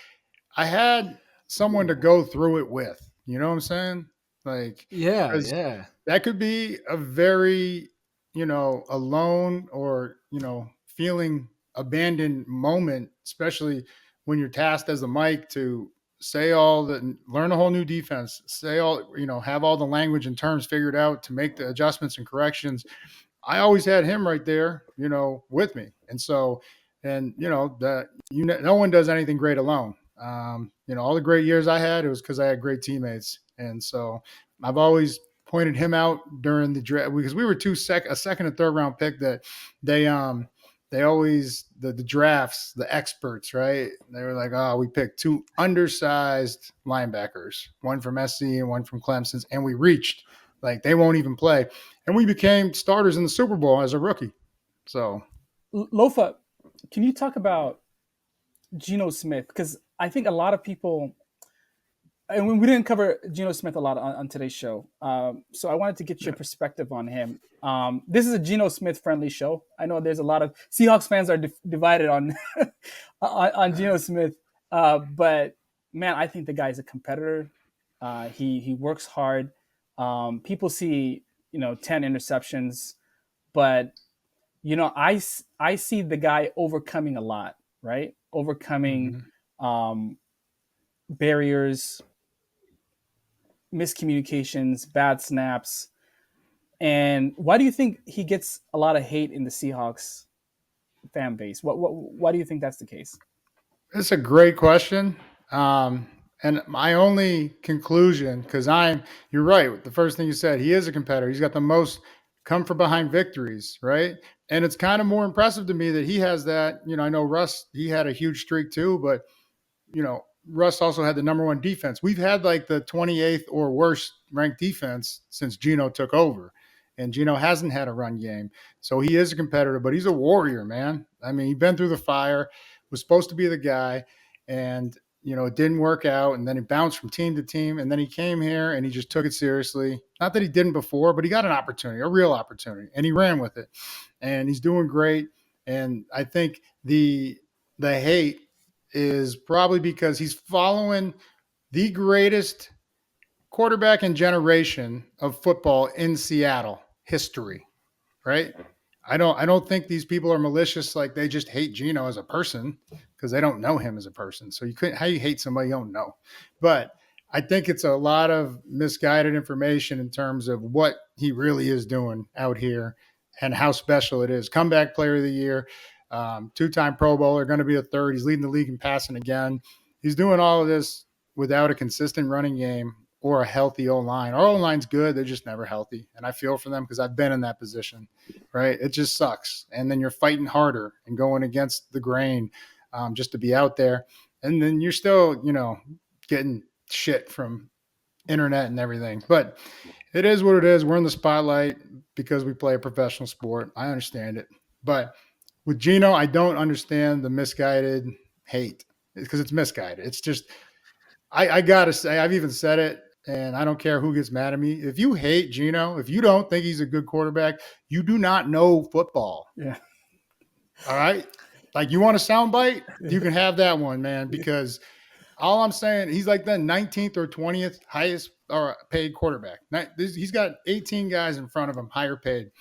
I had someone to go through it with. You know what I'm saying? Like, yeah. That could be a very, alone or, feeling abandoned moment, especially when you're tasked as the mic to learn a whole new defense, have all the language and terms figured out to make the adjustments and corrections. I always had him right there, with me. And so, no one does anything great alone. All the great years I had, it was because I had great teammates. And so I've always pointed him out during the draft because we were a second and third round pick that they always, the drafts, the experts, right? They were like, oh, we picked 2 undersized linebackers, one from SC and one from Clemson, and we reached. Like, they won't even play. And we became starters in the Super Bowl as a rookie. So, Lofa, can you talk about Geno Smith? Because I think a lot of people, and we didn't cover Geno Smith a lot on today's show. So I wanted to get your perspective on him. This is a Geno Smith friendly show. I know there's a lot of Seahawks fans are divided on on Geno Smith. But man, I think the guy's a competitor. He works hard. People see, 10 interceptions, but I see the guy overcoming a lot, right? Overcoming barriers, miscommunications, bad snaps. And why do you think he gets a lot of hate in the Seahawks fan base? Why do you think that's the case? It's a great question. And my only conclusion, because you're right. The first thing you said, he is a competitor. He's got the most come from behind victories, right? And it's kind of more impressive to me that he has that. I know Russ, he had a huge streak too, but Russ also had the number one defense. We've had like the 28th or worst ranked defense since Geno took over. And Geno hasn't had a run game. So he is a competitor, but he's a warrior, man. I mean, he's been through the fire, was supposed to be the guy, and it didn't work out. And then he bounced from team to team. And then he came here and he just took it seriously. Not that he didn't before, but he got an opportunity, a real opportunity, and he ran with it. And he's doing great. And I think the hate is probably because he's following the greatest quarterback in generation of football in Seattle history, right? I don't think these people are malicious, like they just hate Geno as a person because they don't know him as a person. So how you hate somebody you don't know. But I think it's a lot of misguided information in terms of what he really is doing out here and how special it is. Comeback player of the year, two-time Pro Bowler, going to be a third. He's leading the league in passing again. He's doing all of this without a consistent running game or a healthy O-line. Our O-line's good. They're just never healthy. And I feel for them because I've been in that position, right? It just sucks. And then you're fighting harder and going against the grain just to be out there. And then you're still, getting shit from internet and everything. But it is what it is. We're in the spotlight because we play a professional sport. I understand it. But with Geno, I don't understand the misguided hate because it's misguided. It's just, I got to say, I've even said it, and I don't care who gets mad at me. If you hate Geno, if you don't think he's a good quarterback, you do not know football. Yeah. All right? Like, you want a soundbite? You can have that one, man, because all I'm saying, he's like the 19th or 20th highest or paid quarterback. He's got 18 guys in front of him, higher paid.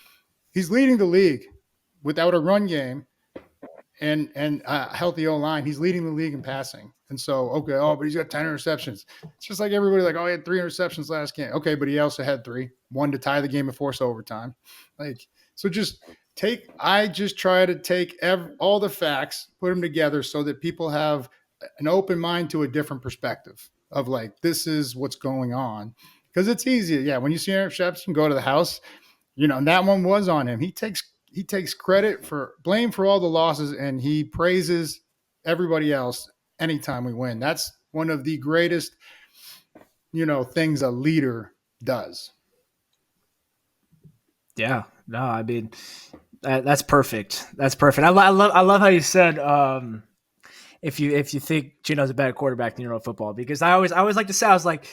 He's leading the league without a run game and a healthy O-line. He's leading the league in passing. And so, but he's got 10 interceptions. It's just like everybody like, he had 3 interceptions last game. Okay, but he also had 3. 1 to tie the game and force overtime. I just try to take all the facts, put them together so that people have an open mind to a different perspective of like, this is what's going on. Because it's easy. Yeah, when you see an interception, go to the house, and that one was on him. He takes blame for all the losses, and he praises everybody else anytime we win. That's one of the greatest, things a leader does. Yeah, no, I mean, that's perfect. That's perfect. I love how you said, if you think Geno's a bad quarterback, then you know football. Because I always like to say, I was like,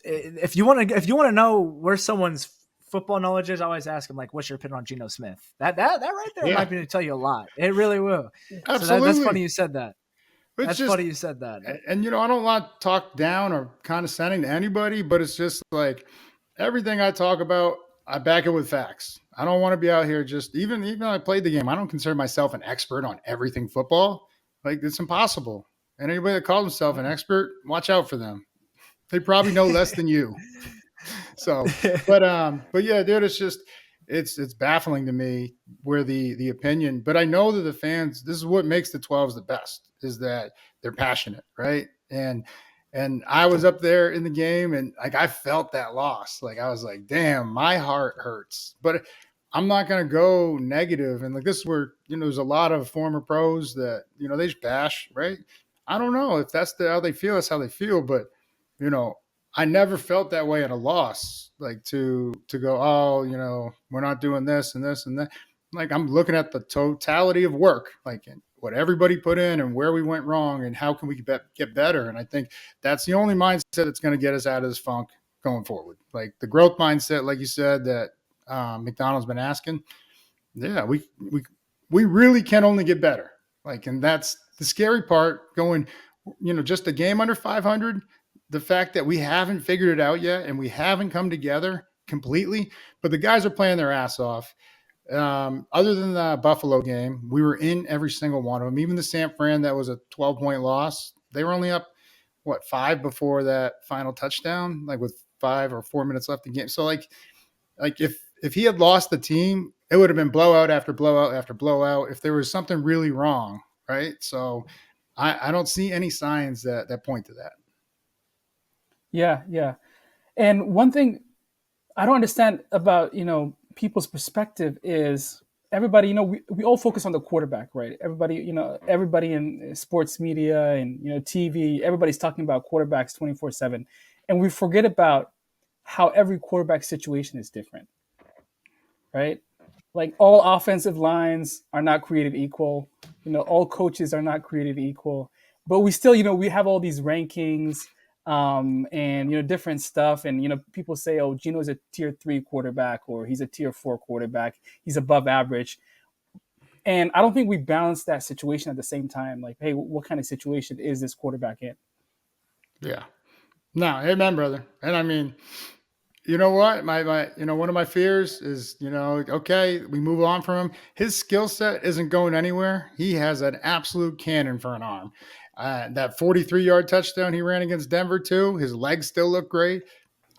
if you want to know where someone's football knowledge is, I always ask him like, what's your opinion on Geno Smith? That right there might be to tell you a lot. It really will. Absolutely. So that's funny you said that. Funny you said that. And I don't want to talk down or condescending to anybody, but it's just like everything I talk about, I back it with facts. I don't want to be out here just even though I played the game, I don't consider myself an expert on everything football. Like, it's impossible. And anybody that calls himself an expert, watch out for them. They probably know less than you. So, but yeah, dude, it's just, it's baffling to me where the opinion, but I know that the fans, this is what makes the 12s the best, is that they're passionate. Right. And I was up there in the game and like, I felt that loss. Like, I was like, damn, my heart hurts, but I'm not going to go negative. And like, this is where, there's a lot of former pros that, they just bash, right? I don't know if that's how they feel. That's how they feel. But, I never felt that way at a loss, like to go, we're not doing this and this and that. Like, I'm looking at the totality of work, like what everybody put in and where we went wrong and how can we get better. And I think that's the only mindset that's going to get us out of this funk going forward. Like the growth mindset, like you said, that McDonald's been asking. Yeah, we really can only get better. Like, and that's the scary part going, just a game under 500. The fact that we haven't figured it out yet and we haven't come together completely, but the guys are playing their ass off. Other than the Buffalo game, we were in every single one of them. Even the San Fran, that was a 12-point loss. They were only up, 5 before that final touchdown, like with 5 or 4 minutes left in the game. So like if if he had lost the team, it would have been blowout after blowout after blowout. If there was something really wrong, right? So I don't see any signs that point to that. Yeah, yeah. And one thing I don't understand about people's perspective is everybody we all focus on the quarterback, right? Everybody in sports media and TV, everybody's talking about quarterbacks 24/7, and we forget about how every quarterback situation is different, right? Like all offensive lines are not created equal. All coaches are not created equal. But we still, we have all these rankings and different stuff. And people say, oh, Gino's a tier 3 quarterback or he's a tier 4 quarterback. He's above average. And I don't think we balance that situation at the same time. Like, hey, what kind of situation is this quarterback in? Yeah. No, amen, brother. And I mean, you know what? My one of my fears is, okay, we move on from him. His skill set isn't going anywhere. He has an absolute cannon for an arm. That 43-yard touchdown he ran against Denver too. His legs still look great.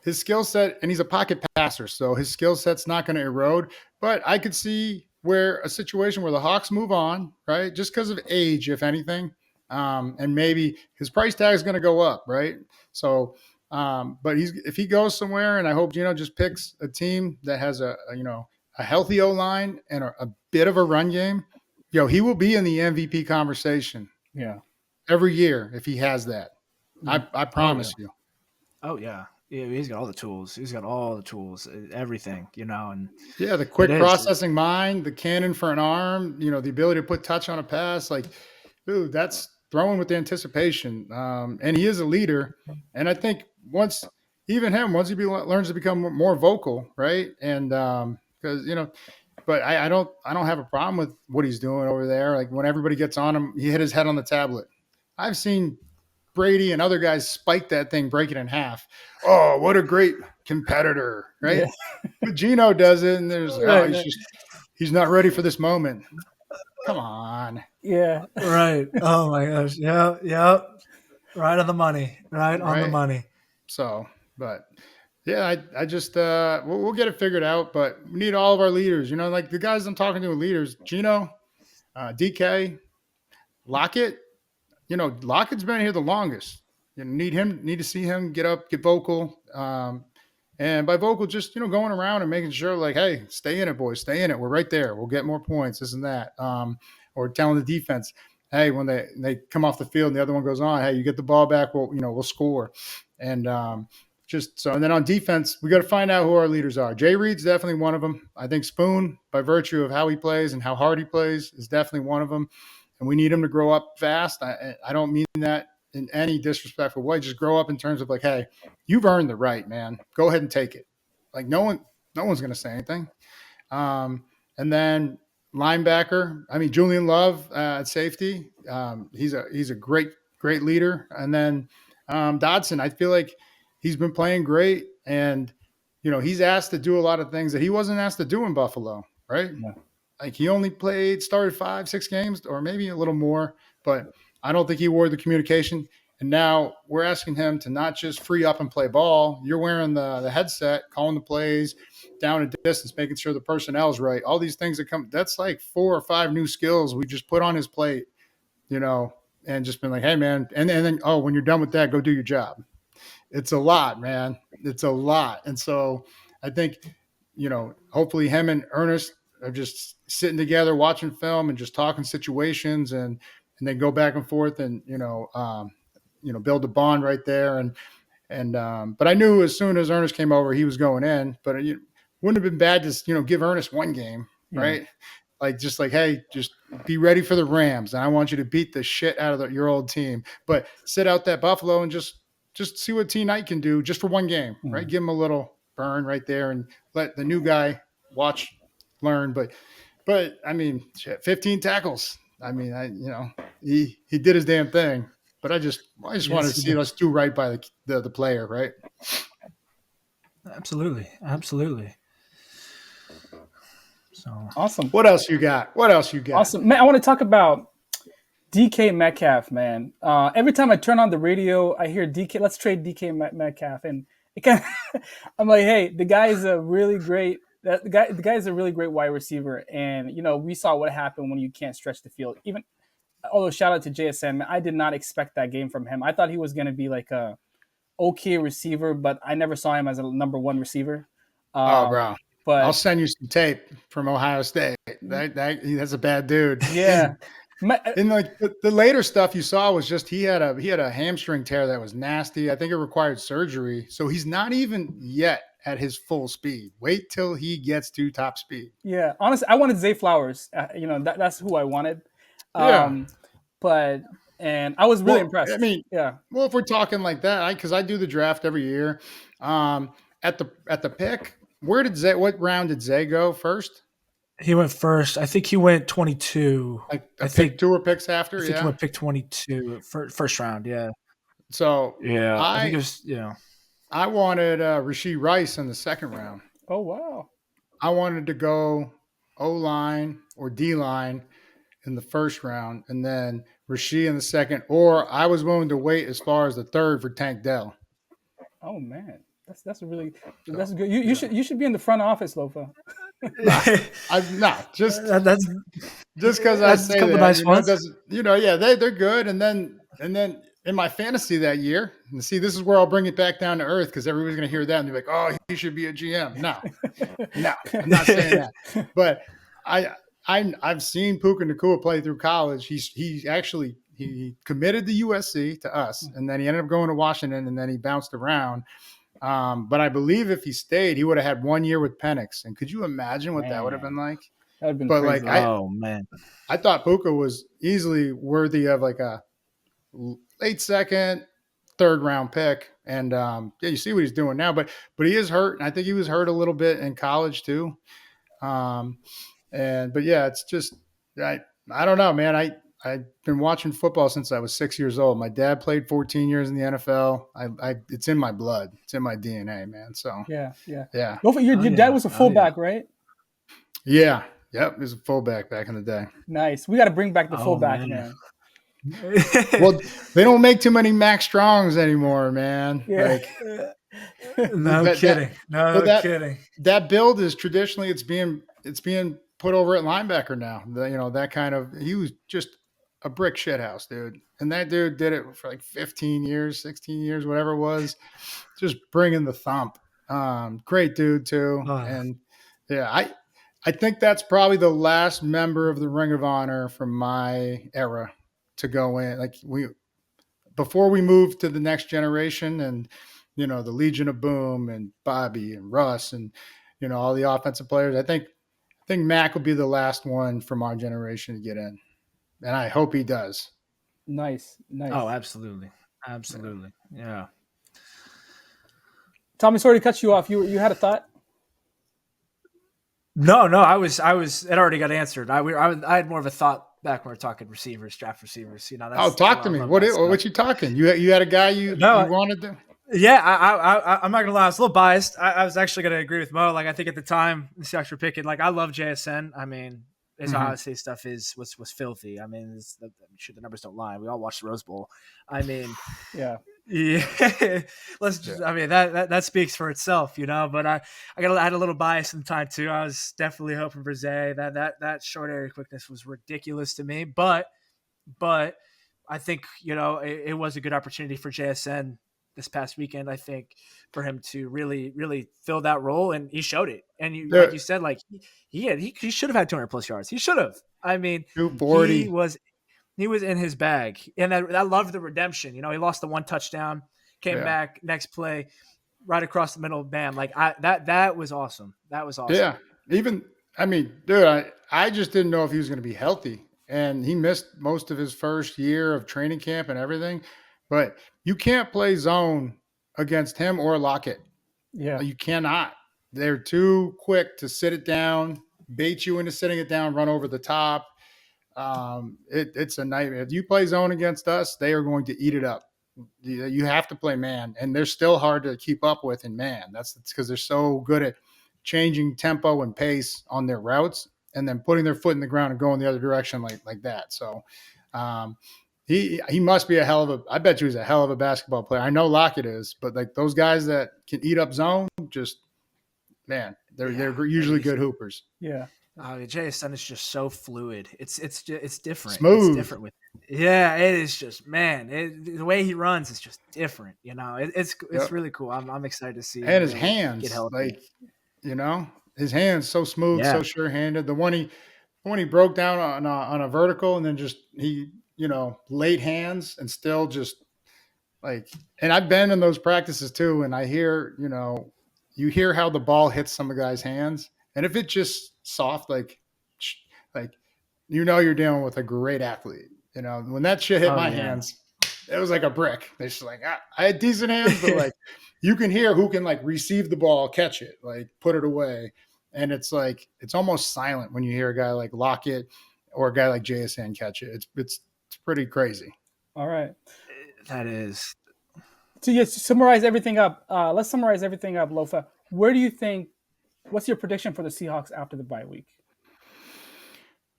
His skill set, and he's a pocket passer, so his skill set's not going to erode. But I could see where a situation where the Hawks move on, right, just because of age, if anything, and maybe his price tag is going to go up, right? So, but if he goes somewhere, and I hope Gino just picks a team that has a healthy O line and a bit of a run game, he will be in the MVP conversation. Yeah, every year if he has that. I promise you. Oh yeah. Yeah, he's got all the tools. He's got all the tools, everything, and yeah, the quick processing mind, the cannon for an arm, the ability to put touch on a pass, like, dude, that's throwing with the anticipation. And he is a leader. And I think once he learns to become more vocal, right? And because but I don't have a problem with what he's doing over there. Like when everybody gets on him, he hit his head on the tablet. I've seen Brady and other guys spike that thing, break it in half. Oh, what a great competitor, right? Yeah. But Gino does it, and he's not ready for this moment. Come on. Yeah. Right. Oh my gosh. Yeah. Right on the money. Right on the money. So, but yeah, I just we'll get it figured out. But we need all of our leaders. Like the guys I'm talking to are leaders. Gino, DK, Lockett. Lockett's been here the longest. Need to see him get up, get vocal. And by vocal, just, going around and making sure like, hey, stay in it, boys, stay in it. We're right there. We'll get more points, this and that. Or telling the defense, hey, when they come off the field and the other one goes on, hey, you get the ball back, we'll score. And and then on defense, we got to find out who our leaders are. Jay Reed's definitely one of them. I think Spoon, by virtue of how he plays and how hard he plays, is definitely one of them. And we need him to grow up fast. I don't mean that in any disrespectful way. Just grow up in terms of like, hey, you've earned the right, man. Go ahead and take it. Like no one's going to say anything. And then linebacker, Julian Love at safety. He's a great leader. And then Dodson, I feel like he's been playing great. And, he's asked to do a lot of things that he wasn't asked to do in Buffalo, right? Yeah. Like he only started 5-6 games or maybe a little more, but I don't think he wore the communication. And now we're asking him to not just free up and play ball. You're wearing the headset, calling the plays down a distance, making sure the personnel's right. All these things that come, that's like 4 or 5 new skills we just put on his plate, and just been like, hey man. And then, oh, when you're done with that, go do your job. It's a lot, man. It's a lot. And so I think, hopefully him and Ernest are just sitting together, watching film and just talking situations and then go back and forth and, build a bond right there. But I knew as soon as Ernest came over, he was going in, but it wouldn't have been bad to, give Ernest one game, right? Like, hey, just be ready for the Rams. And I want you to beat the shit out of your old team, but sit out that Buffalo and just see what T Knight can do just for one game, right? Give him a little burn right there and let the new guy watch, learn. But 15 tackles. He did his damn thing. But I just wanted to see us do right by the player, right? Absolutely. So awesome. What else you got? Awesome, man. I want to talk about DK Metcalf, man. Every time I turn on the radio, I hear DK. Let's trade DK Metcalf, and it kind of, I'm like, hey, the guy is a really great The guy is a really great wide receiver, and we saw what happened when you can't stretch the field. Even although shout out to JSN, man, I did not expect that game from him. I thought he was going to be like a okay receiver, but I never saw him as a number one receiver. Oh, bro. But I'll send you some tape from Ohio State. That's a bad dude. yeah. And like the later stuff you saw was just he had a hamstring tear that was nasty. I think it required surgery. So he's not even yet at his full speed. Wait till he gets to top speed. Yeah, honestly, I wanted Zay Flowers. That's who I wanted. Yeah. And I was really impressed. I mean, yeah. Well, if we're talking like that, because I do the draft every year, at the pick, what round did Zay go first? He went first. I think he went 22. I think 2 or picks after. I think yeah, he went pick 22 first round. Yeah. So yeah, I think it was I wanted Rashee Rice in the second round. Oh wow. I wanted to go O-line or D-line in the first round, and then Rashee in the second. Or I was willing to wait as far as the third for Tank Dell. Oh man, that's good. You should be in the front office, Lofa. Just that's because I say that, nice ones. They're good, and then in my fantasy that year, and see, this is where I'll bring it back down to earth because everybody's going to hear that and be like, "Oh, he should be a GM." No, I'm not saying that. But I've seen Puka Nacua play through college. He actually committed to USC to us, and then he ended up going to Washington, and then he bounced around. But I believe if he stayed, he would have had 1 year with Penix. And could you imagine what that would have been like? That would have been crazy. Man. I thought Puka was easily worthy of like a late second, third round pick. And you see what he's doing now. But he is hurt. And I think he was hurt a little bit in college too. But yeah, it's just I don't know, man. I've been watching football since I was 6 years old. My dad played 14 years in the NFL. It's in my blood. It's in my DNA, man. So yeah. Yeah. Your dad was a fullback, right? Yeah. Yep. He was a fullback back in the day. Nice. We got to bring back the fullback, man. Well, they don't make too many Max Strongs anymore, man. Yeah. No kidding. That build is traditionally it's being put over at linebacker now. That kind of he was just a brick shithouse, dude. And that dude did it for like 15 years, 16 years, whatever it was, just bringing the thump. Great dude too. And yeah, I think that's probably the last member of the Ring of Honor from my era to go in. Like before we moved to the next generation and, the Legion of Boom and Bobby and Russ and, all the offensive players, I think Mac will be the last one from our generation to get in. And I hope he does. Nice. Oh, absolutely. Yeah. Tommy, sorry to cut you off. You had a thought? No, I was. It already got answered. I had more of a thought back when we were talking receivers, draft receivers. Talk to me. What you talking? You had a guy you wanted to? Yeah, I'm not gonna lie. I was a little biased. I was actually gonna agree with Mo. Like I think at the time the Seahawks were picking. Like I love JSN. I mean, his Ohio State stuff was filthy. I mean, the numbers don't lie. We all watched the Rose Bowl. I mean, yeah. Let's just. I mean that speaks for itself, But I had a little bias in the time too. I was definitely hoping for Zay. That short area quickness was ridiculous to me. But I think it was a good opportunity for JSN this past weekend. I think for him to really, really fill that role, and he showed it. And like you said, like he should have had 200 plus yards. He should have. I mean, 240. He was in his bag, and I love the redemption. He lost the one touchdown, came back next play, right across the middle. Bam! Like that was awesome. That was awesome. Yeah. Dude, I just didn't know if he was going to be healthy, and he missed most of his first year of training camp and everything. But you can't play zone against him or Lockett. Yeah, you cannot. They're too quick to sit it down, bait you into sitting it down, run over the top. It's a nightmare. If you play zone against us, they are going to eat it up. You have to play man, and they're still hard to keep up with in man. That's because they're so good at changing tempo and pace on their routes, and then putting their foot in the ground and going the other direction like that. So he must be I bet you he's a hell of a basketball player. I know Lockett is, but like those guys that can eat up zone, just man, they're usually good hoopers. Yeah. JSN is just so fluid. It's different. Smooth. It's different with. Yeah, it is just the way he runs is just different. It's really cool. I'm excited to see. And his really hands, get healthy. his hands so smooth, so sure-handed. The one he broke down on a vertical, and then just he laid hands and still just like. And I've been in those practices too, and I hear you hear how the ball hits some of the guys' hands, and if it's just soft, like you're dealing with a great athlete. When that shit hit my hands, it was like a brick. They're just like, I had decent hands, but like you can hear who can like receive the ball, catch it, like put it away. And it's like, it's almost silent when you hear a guy like Lockett or a guy like JSN catch it. It's pretty crazy. All right. That is. To summarize everything up, let's summarize everything up, Lofa. What's your prediction for the Seahawks after the bye week?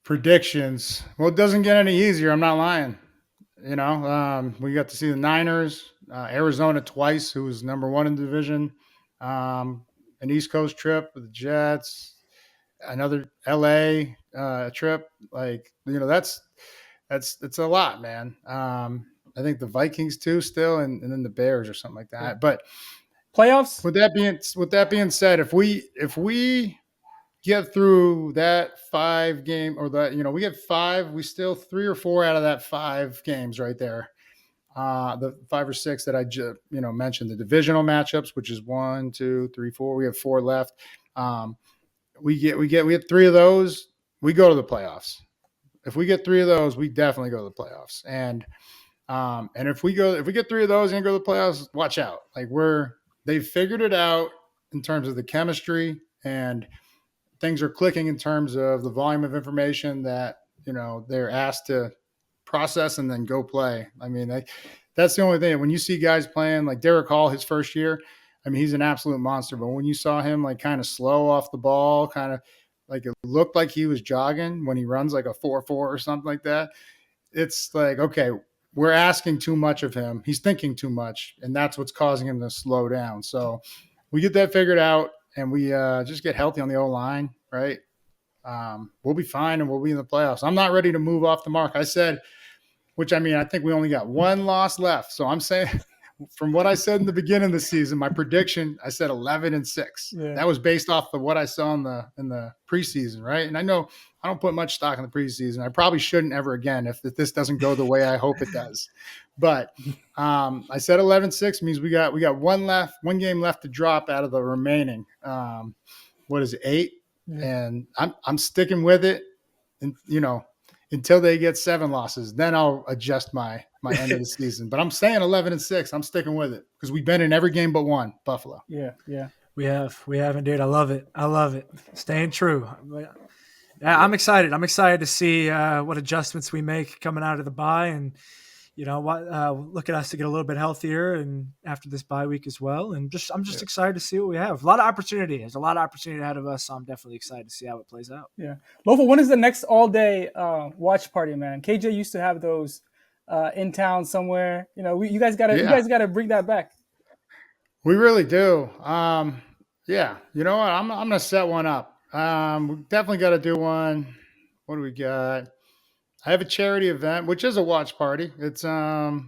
Predictions. Well, it doesn't get any easier. I'm not lying. We got to see the Niners, Arizona twice, who was number one in the division, an East Coast trip with the Jets, another LA trip. Like, that's a lot, man. I think the Vikings too still, and then the Bears or something like that. Yeah. But playoffs. With that being said, if we get through that 5 game, or that, we get 5, we still 3 or 4 out of that 5 games right there. The 5 or 6 that I just, mentioned, the divisional matchups, which is 1, 2, 3, 4. We have 4 left. We have 3 of those. We go to the playoffs. If we get 3 of those, we definitely go to the playoffs. And if we get 3 of those and go to the playoffs, watch out. Like they've figured it out in terms of the chemistry, and things are clicking in terms of the volume of information that, they're asked to process and then go play. I mean, that's the only thing. When you see guys playing like Derek Hall, his first year, I mean, he's an absolute monster. But when you saw him like kind of slow off the ball, kind of like it looked like he was jogging when he runs like a 4.4 or something like that, it's like, okay, we're asking too much of him. He's thinking too much, and that's what's causing him to slow down. So we get that figured out, and we just get healthy on the O-line, right? We'll be fine, and we'll be in the playoffs. I'm not ready to move off the mark. I said, I think we only got 1 loss left. So I'm saying, from what I said in the beginning of the season, my prediction, I said 11-6. Yeah. That was based off of what I saw in the preseason, right? And I know I don't put much stock in the preseason. I probably shouldn't ever again if this doesn't go the way I hope it does. But I said 11-6 means we got 1 game left to drop out of the remaining. 8? Yeah. And I'm sticking with it, and until they get 7 losses, then I'll adjust my end of the season. But I'm saying 11-6. I'm sticking with it because we've been in every game but 1. Buffalo. Yeah. We have indeed. I love it. Staying true. Yeah, I'm excited. I'm excited to see what adjustments we make coming out of the bye, and look at us to get a little bit healthier and after this bye week as well. And I'm just excited to see what we have. A lot of opportunity. There's a lot of opportunity ahead of us. So I'm definitely excited to see how it plays out. Yeah. Lofa, when is the next all-day watch party, man? KJ used to have those in town somewhere. You guys gotta bring that back. We really do. Yeah. You know what? I'm gonna set one up. We definitely got to do one. What do we got? I have a charity event, which is a watch party. It's the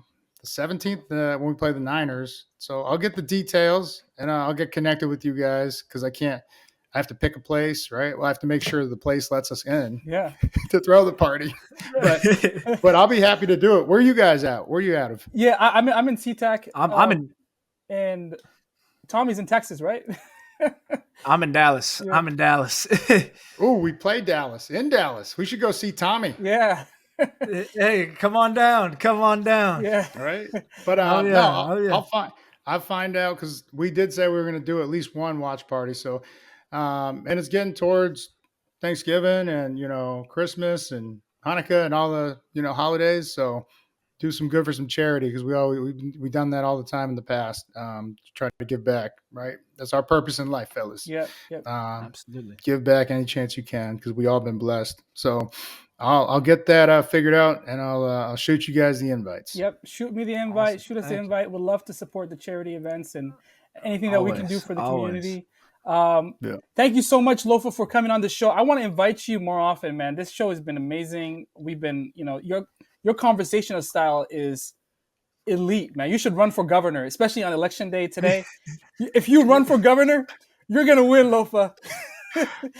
17th when we play the Niners. So I'll get the details, and I'll get connected with you guys because I have to pick a place, right? Well, I have to make sure the place lets us in to throw the party. But I'll be happy to do it. Where are you guys at? Where are you out of? Yeah, I'm in SeaTac. I'm in. And Tommy's in Texas, right? I'm in Dallas. Yeah. I'm in Dallas. Oh, we played Dallas. In Dallas. We should go see Tommy. Yeah. Hey, come on down. Yeah. All right. But I'll find out because we did say we were going to do at least 1 watch party. So, and it's getting towards Thanksgiving and, Christmas and Hanukkah and all the, holidays. So do some good for some charity because we've done that all the time in the past. Try to give back, right? That's our purpose in life, fellas. Yeah. Absolutely. Give back any chance you can because we all been blessed. So I'll get that figured out, and I'll shoot you guys the invites. Yep, shoot me the invite. Awesome. Shoot us the invite. We'd love to support the charity events and anything that we can do for the community. Yeah. Thank you so much, Lofa, for coming on the show. I want to invite you more often, man. This show has been amazing. We've been, your conversational style is elite, man. You should run for governor, especially on election day today. If you run for governor, you're gonna win, Lofa.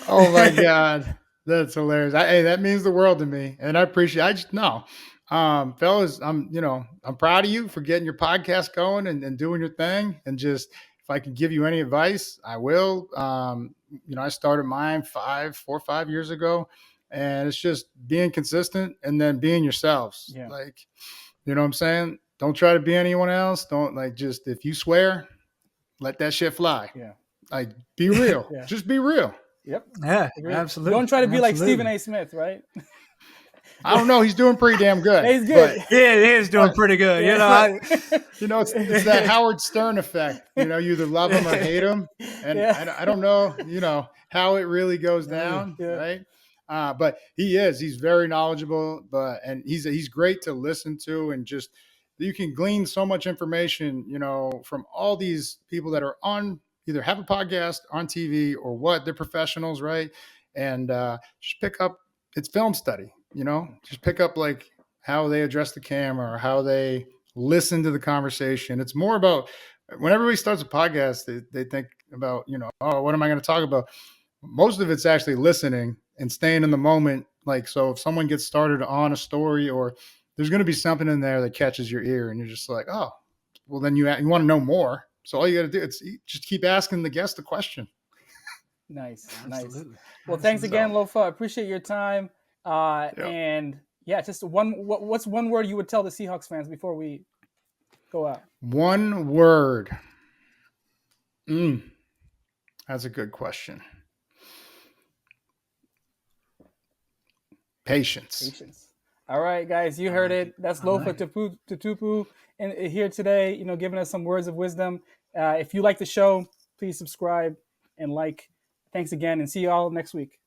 Oh my God, that's hilarious. Hey, that means the world to me, and I appreciate. I just no, fellas, I'm proud of you for getting your podcast going and doing your thing. And just if I can give you any advice, I will. I started mine 4 or 5 years ago, and it's just being consistent and then being yourselves. Yeah. Like, you know what I'm saying? Don't try to be anyone else. Don't just if you swear, let that shit fly. Yeah. Like, be real. Yeah. Just be real. Yep. Yeah, Agreed. absolutely. Don't try to be like Absolutely. Stephen A. Smith, right? I don't know. He's doing pretty damn good. He's good. Yeah, he is doing pretty good. It's that Howard Stern effect. You either love him or hate him. And Yeah. I don't know, how it really goes down. Yeah. Right. But he's very knowledgeable, and he's great to listen to, and just, you can glean so much information, from all these people that are either have a podcast on TV or what, they're professionals. Right. And just pick up, it's film study, just pick up like how they address the camera or how they listen to the conversation. It's more about, when everybody starts a podcast, they think about, oh, what am I going to talk about? Most of it's actually listening and staying in the moment. Like, so if someone gets started on a story, or there's going to be something in there that catches your ear, and you're just like, oh, well, then you want to know more. So all you got to do is just keep asking the guest a question. Nice. Absolutely. Well, thanks again, Lofa. I appreciate your time. And just what's one word you would tell the Seahawks fans before we go out? One word. That's a good question. Patience. All right, guys, you heard it. That's Lofa Tutupu here today, giving us some words of wisdom. If you like the show, please subscribe and like. Thanks again, and see you all next week.